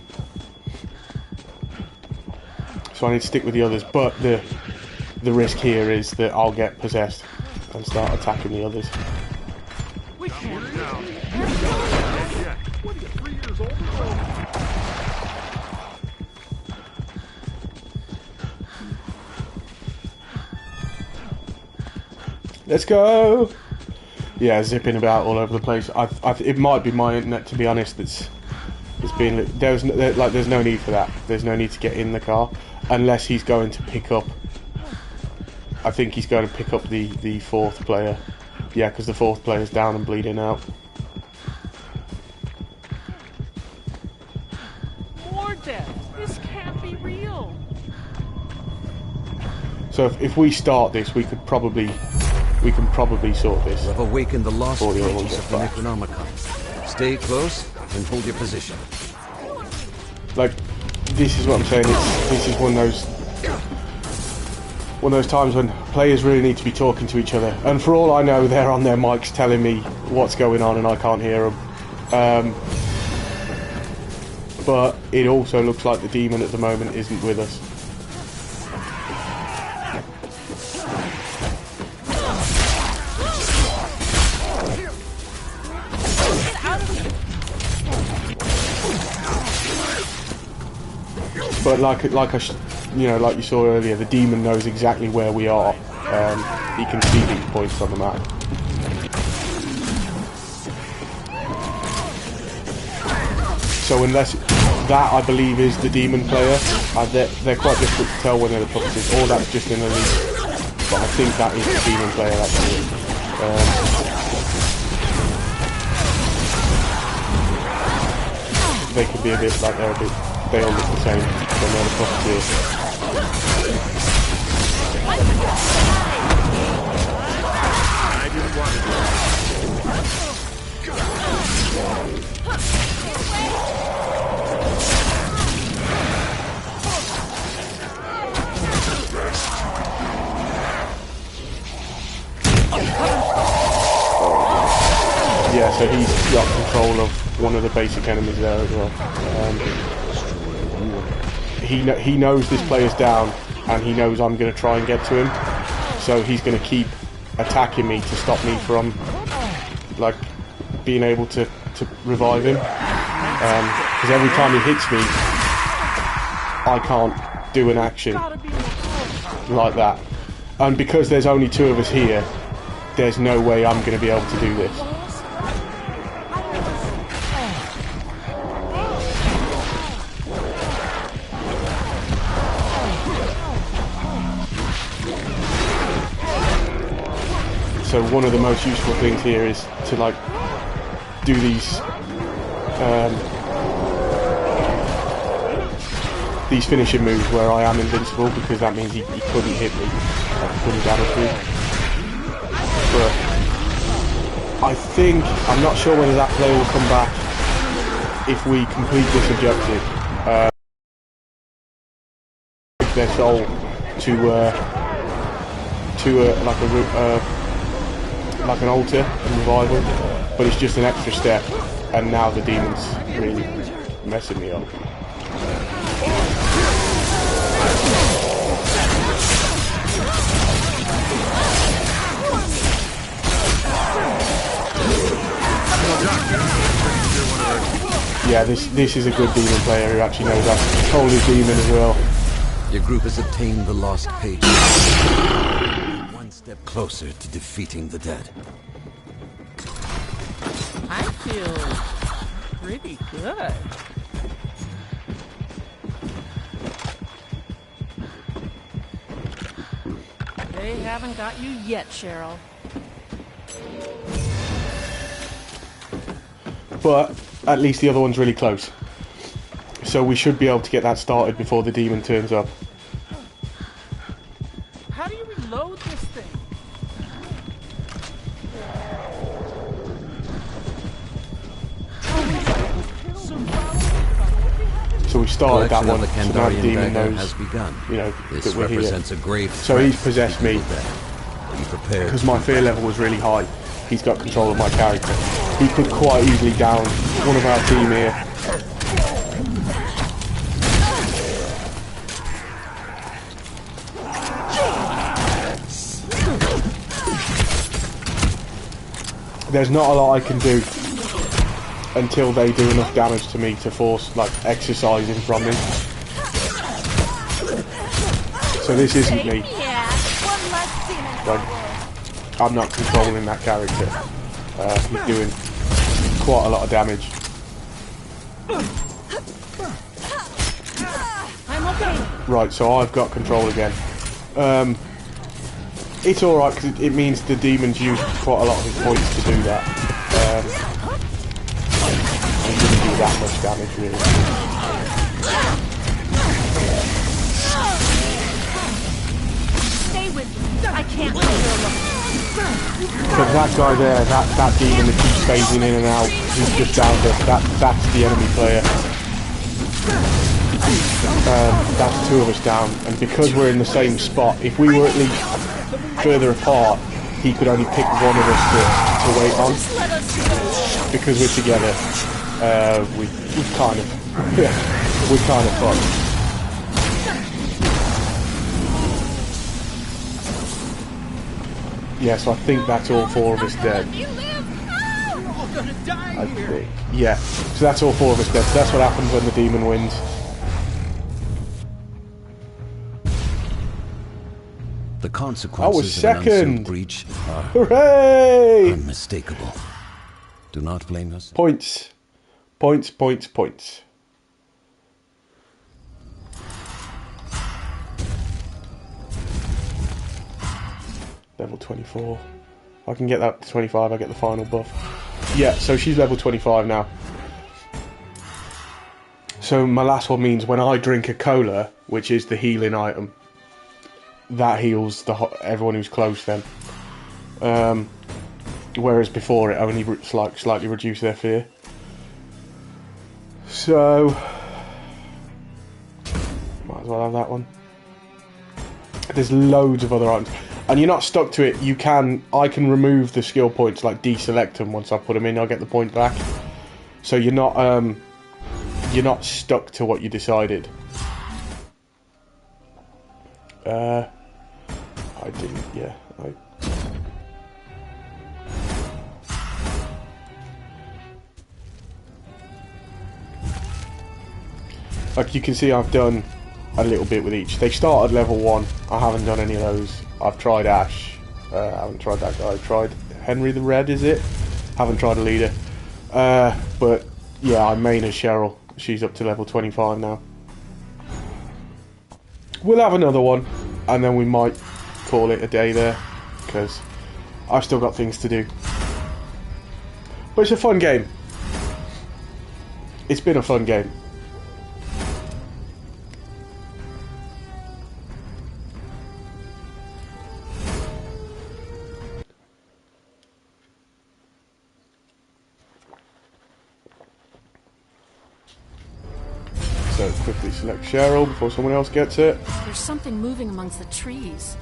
[SPEAKER 1] I need to stick with the others, but the risk here is that I'll get possessed and start attacking the others.
[SPEAKER 8] We can't. What are you, 3 years old?
[SPEAKER 1] Let's go! Yeah, zipping about all over the place. It might be my internet, to be honest. It's being there's no need for that. There's no need to get in the car unless he's going to pick up. I think he's going to pick up the fourth player. Yeah, because the fourth player's down and bleeding out.
[SPEAKER 4] More death. This can't be real.
[SPEAKER 1] So if we start this, we can probably sort this.
[SPEAKER 5] You have awakened the lost
[SPEAKER 1] Before the other one
[SPEAKER 5] pages
[SPEAKER 1] gets
[SPEAKER 5] of the
[SPEAKER 1] back.
[SPEAKER 5] Necronomicon. Stay close and hold your position.
[SPEAKER 1] Like, this is what I'm saying. This is one of those times when players really need to be talking to each other. And for all I know, they're on their mics telling me what's going on, and I can't hear them. But it also looks like the demon at the moment isn't with us. But like you saw earlier, the demon knows exactly where we are. He can see these points on the map. So unless that, I believe, is the demon player, they're quite difficult to tell when they're the puppets, or that's just an elite. But I think that is the demon player actually. They can be a bit like they all look the same when they're the puppeteers.
[SPEAKER 2] I didn't want to do
[SPEAKER 1] Yeah, so he's got control of one of the basic enemies there as well. He knows this player's down, and he knows I'm going to try and get to him, so he's going to keep attacking me to stop me from like being able to revive him. Because every time he hits me, I can't do an action like that. And because there's only 2 of us here, there's no way I'm going to be able to do this. So one of the most useful things here is to like do these finishing moves where I am invincible, because that means he couldn't hit me, he couldn't damage me. But I'm not sure whether that player will come back if we complete this objective. Their soul to like an altar and revival, but it's just an extra step, and now the demon's really messing me up. Yeah, this is a good demon player who actually knows how to control his demon as well.
[SPEAKER 5] Your group has obtained the lost page. One step closer to defeating the dead.
[SPEAKER 4] I feel pretty good.
[SPEAKER 9] They haven't got you yet, Cheryl.
[SPEAKER 1] But at least the other one's really close. So we should be able to get that started before the demon turns up.
[SPEAKER 4] How do you reload this thing?
[SPEAKER 1] So we started that one,
[SPEAKER 5] The
[SPEAKER 1] so now the demon
[SPEAKER 5] dagger
[SPEAKER 1] knows,
[SPEAKER 5] has begun.
[SPEAKER 1] you know,
[SPEAKER 5] This
[SPEAKER 1] that we're here.
[SPEAKER 5] represents a grave
[SPEAKER 1] So he's possessed me,
[SPEAKER 5] Be prepared.
[SPEAKER 1] because my fear level was really high. He's got control of my character. He could quite easily down one of our team here. There's not a lot I can do until they do enough damage to me to force, like, exercising from me. So this isn't me. Like, I'm not controlling that character. He's doing quite a lot of damage. Right, so I've got control again. It's alright, because it means the demon's used quite a lot of his points to do that. He didn't do that much damage, really.
[SPEAKER 9] Stay with me. I can't.
[SPEAKER 1] So that guy there, that demon that keeps phasing in and out, he's just down there. That's the enemy player. That's 2 of us down, and because we're in the same spot, if we were at least further apart, he could only pick one of us to wait on. Because we're together, we're kind of fucked. Yeah, so I think that's all 4 of us dead. I think. Yeah, so that's all 4 of us dead. So that's what happens when the demon wins.
[SPEAKER 5] The consequences of an unsealed breach are
[SPEAKER 1] Hooray!
[SPEAKER 5] unmistakable. Do not blame us.
[SPEAKER 1] Points. Points, points, points. Level 24. I can get that to 25, I get the final buff. Yeah, so she's level 25 now. So my last one means when I drink a cola, which is the healing item, that heals everyone who's close then. Whereas before it only slightly reduced their fear. So might as well have that one. There's loads of other items, and you're not stuck to it. I can remove the skill points, like deselect them once I put them in. I'll get the point back. So you're not stuck to what you decided. I didn't. Yeah. Like you can see, I've done a little bit with each. They start at level 1. I haven't done any of those. I've tried Ash. I haven't tried that guy. I've tried Henry the Red, is it? Haven't tried a leader. But yeah, I main as Cheryl. She's up to level 25 now. We'll have another one, and then we might call it a day there, because I've still got things to do. But it's a fun game. It's been a fun game. So quickly select Cheryl before someone else gets it.
[SPEAKER 3] There's something moving amongst the trees.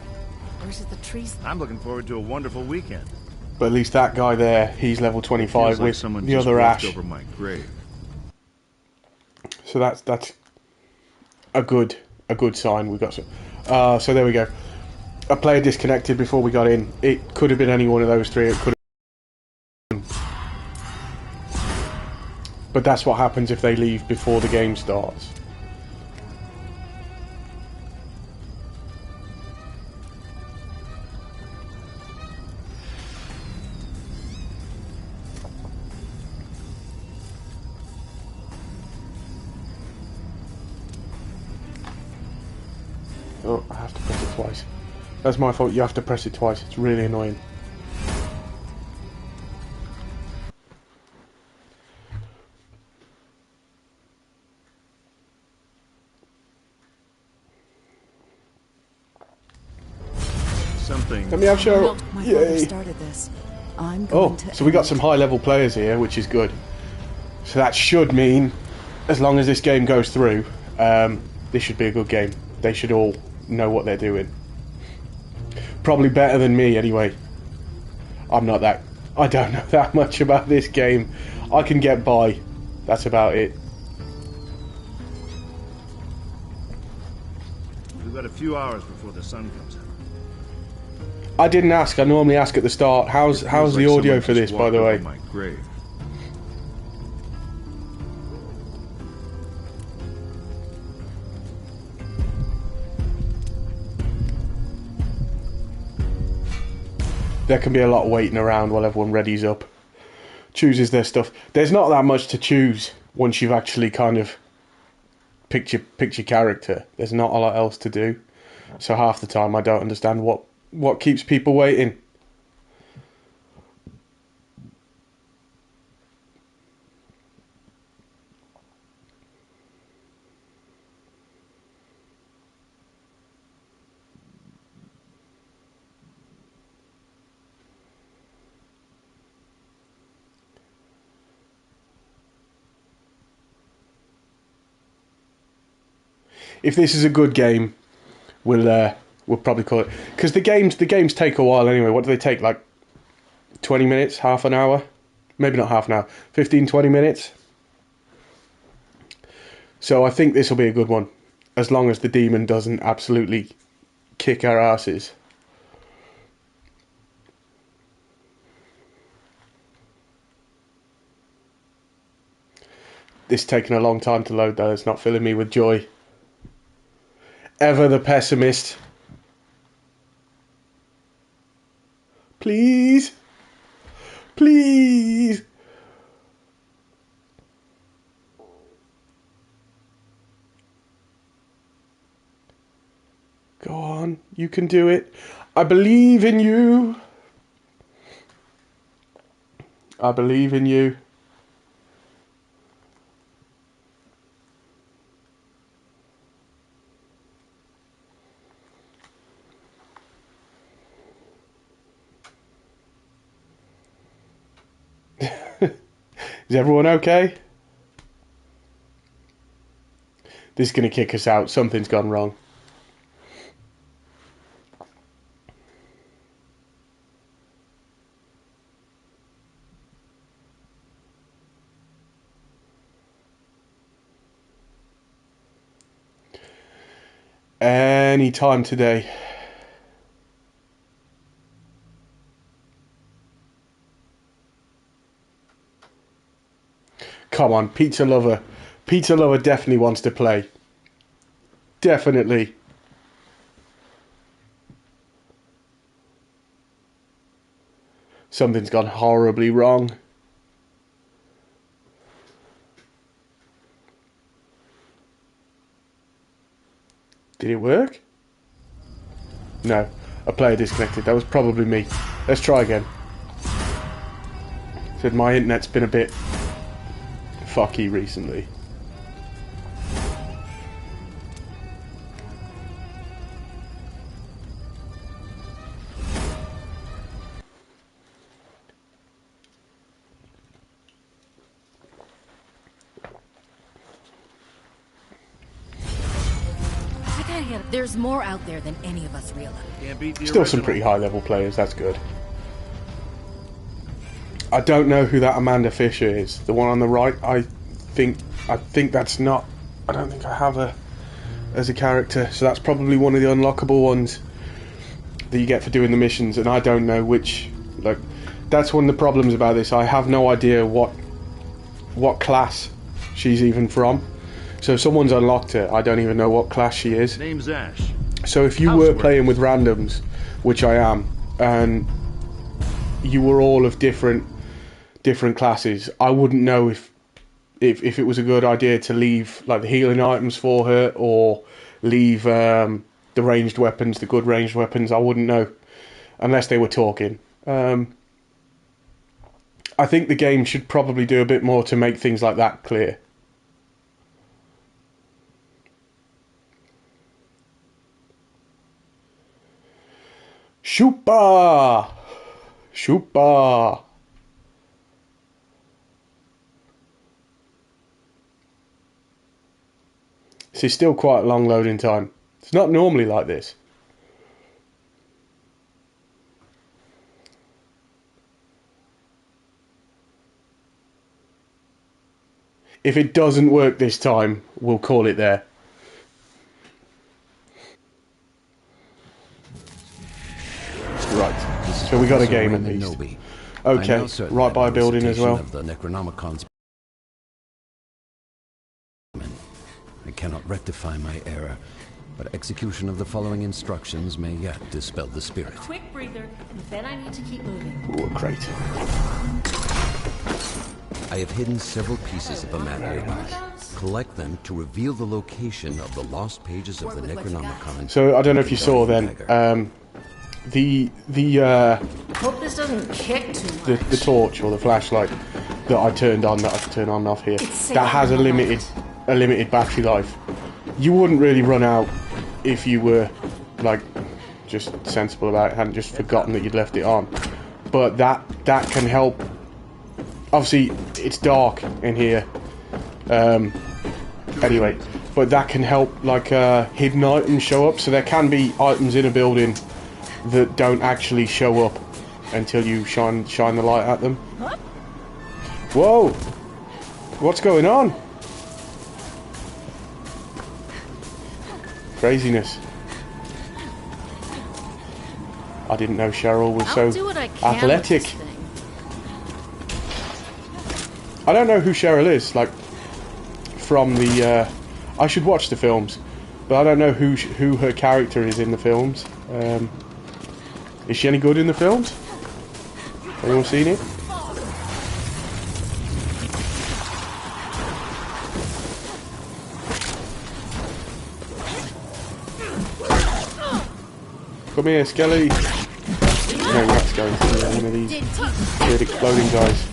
[SPEAKER 3] Or is it the trees?
[SPEAKER 2] I'm looking forward to a wonderful weekend.
[SPEAKER 1] But at least that guy there, he's level 25
[SPEAKER 2] Feels like
[SPEAKER 1] with
[SPEAKER 2] someone
[SPEAKER 1] the
[SPEAKER 2] just
[SPEAKER 1] other
[SPEAKER 2] walked
[SPEAKER 1] Ash.
[SPEAKER 2] over my grave.
[SPEAKER 1] So that's a good sign. We got some. So there we go. A player disconnected before we got in. It could have been any one of those three. It could have. But that's what happens if they leave before the game starts. Oh, I have to press it twice. That's my fault. You have to press it twice. It's really annoying.
[SPEAKER 2] Something.
[SPEAKER 1] Let me have Cheryl.
[SPEAKER 7] My
[SPEAKER 1] Yay.
[SPEAKER 7] father started this. I'm going
[SPEAKER 1] Oh,
[SPEAKER 7] to
[SPEAKER 1] so we got some high level players here, which is good. So that should mean, as long as this game goes through, this should be a good game. They should all know what they're doing. Probably better than me, anyway. I don't know that much about this game. I can get by. That's about it.
[SPEAKER 2] We've got a few hours before the sun comes out.
[SPEAKER 1] I didn't ask. I normally ask at the start. How's
[SPEAKER 2] Feels
[SPEAKER 1] the
[SPEAKER 2] like
[SPEAKER 1] audio
[SPEAKER 2] someone
[SPEAKER 1] for
[SPEAKER 2] just
[SPEAKER 1] this, by
[SPEAKER 2] walked
[SPEAKER 1] the
[SPEAKER 2] over
[SPEAKER 1] way?
[SPEAKER 2] my grave.
[SPEAKER 1] There can be a lot of waiting around while everyone readies up, chooses their stuff. There's not that much to choose once you've actually kind of picked your character. There's not a lot else to do. So half the time I don't understand what keeps people waiting. If this is a good game, we'll probably call it, because the games take a while anyway. What do they take, like 20 minutes, half an hour? Maybe not half an hour, 15-20 minutes. So I think this will be a good one, as long as the demon doesn't absolutely kick our asses. This is taking a long time to load though. It's not filling me with joy. Ever the pessimist. Please. Please. Go on. You can do it. I believe in you. I believe in you. Is everyone okay? This is going to kick us out. Something's gone wrong. Any time today. Come on, pizza lover. Pizza Lover definitely wants to play. Definitely. Something's gone horribly wrong. Did it work? No. A player disconnected. That was probably me. Let's try again. Said my internet's been a bit fucky recently.
[SPEAKER 7] There's more out there than any of us realize.
[SPEAKER 2] Can't beat the
[SPEAKER 1] Still some
[SPEAKER 2] original.
[SPEAKER 1] pretty high level players, that's good. I don't know who that Amanda Fisher is. The one on the right, I think that's not, I don't think I have her as a character, so that's probably one of the unlockable ones that you get for doing the missions, and I don't know which, like, that's one of the problems about this. I have no idea what class she's even from. So if someone's unlocked her, I don't even know what class she is.
[SPEAKER 2] Name's Ash.
[SPEAKER 1] So if you were playing with randoms, which I am, and you were all of different classes, I wouldn't know if it was a good idea to leave like the healing items for her, or leave the ranged weapons, the good ranged weapons. I wouldn't know unless they were talking. I think the game should probably do a bit more to make things like that clear. Shoopa! Shoopa! This is still quite a long loading time. It's not normally like this. If it doesn't work this time, we'll call it there. Right, so we got a game at least. Okay, right by a building as well.
[SPEAKER 5] Of the Necronomicon's I cannot rectify my error, but execution of the following instructions may yet dispel the spirit.
[SPEAKER 3] Quick breather, and then I need to keep moving.
[SPEAKER 1] Ooh, a crate.
[SPEAKER 5] I have hidden several pieces of the map nearby. Collect them to reveal the location of the lost pages of the Necronomicon.
[SPEAKER 1] So I don't know if you saw then, the
[SPEAKER 3] Hope this doesn't kick too much.
[SPEAKER 1] the torch or the flashlight that I turned on, that I can turn on and off here, that has a limited battery life. You wouldn't really run out if you were like just sensible about it, hadn't just forgotten that you'd left it on. But that can help. Obviously it's dark in here anyway, but that can help like hidden items show up. So there can be items in a building that don't actually show up until you shine the light at them. Whoa! What's going on? Craziness. I didn't know Cheryl was so athletic. I don't know who Cheryl is, like, from the, I should watch the films, but I don't know who her character is in the films. Is she any good in the films? Anyone seen it? Come here, Skelly. No, that's going to be one of these weird exploding guys.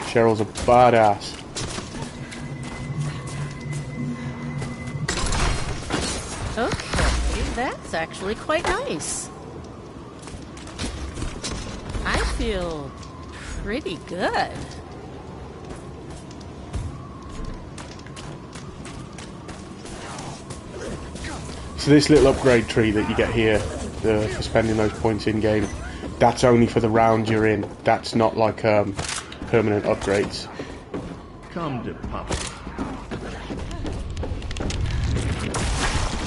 [SPEAKER 1] Cheryl's a badass.
[SPEAKER 9] Okay, that's actually quite nice. I feel pretty good.
[SPEAKER 1] So this little upgrade tree that you get here for spending those points in game, that's only for the round you're in. That's not like permanent upgrades.
[SPEAKER 2] Come to Papa.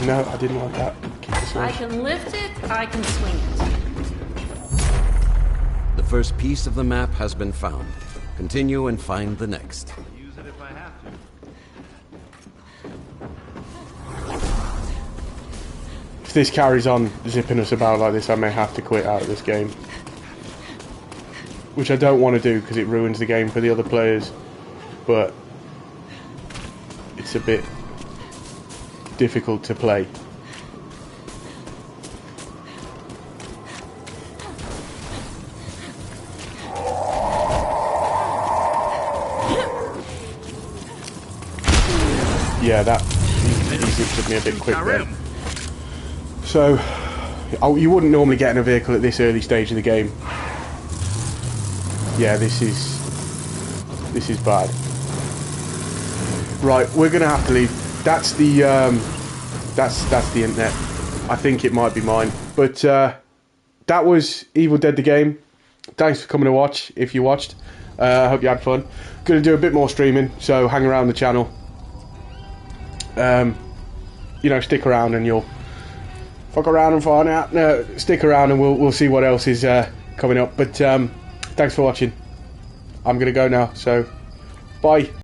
[SPEAKER 1] No, I didn't like that. Keep this
[SPEAKER 3] I
[SPEAKER 1] one.
[SPEAKER 3] can lift it, I can swing it.
[SPEAKER 5] The first piece of the map has been found. Continue and find the next.
[SPEAKER 2] Use it if I have to.
[SPEAKER 1] If this carries on zipping us about like this, I may have to quit out of this game. Which I don't want to do because it ruins the game for the other players. But it's a bit difficult to play. Yeah, that he zipped me a bit quick there. So, you wouldn't normally get in a vehicle at this early stage of the game. Yeah, this is bad. Right, we're gonna have to leave. That's the internet. I think it might be mine, but that was Evil Dead the game. Thanks for coming to watch. If you watched, I hope you had fun. Gonna do a bit more streaming, so hang around the channel. You know, stick around and you'll fuck around and find out. No, stick around and we'll see what else is coming up. But thanks for watching. I'm gonna go now, so bye.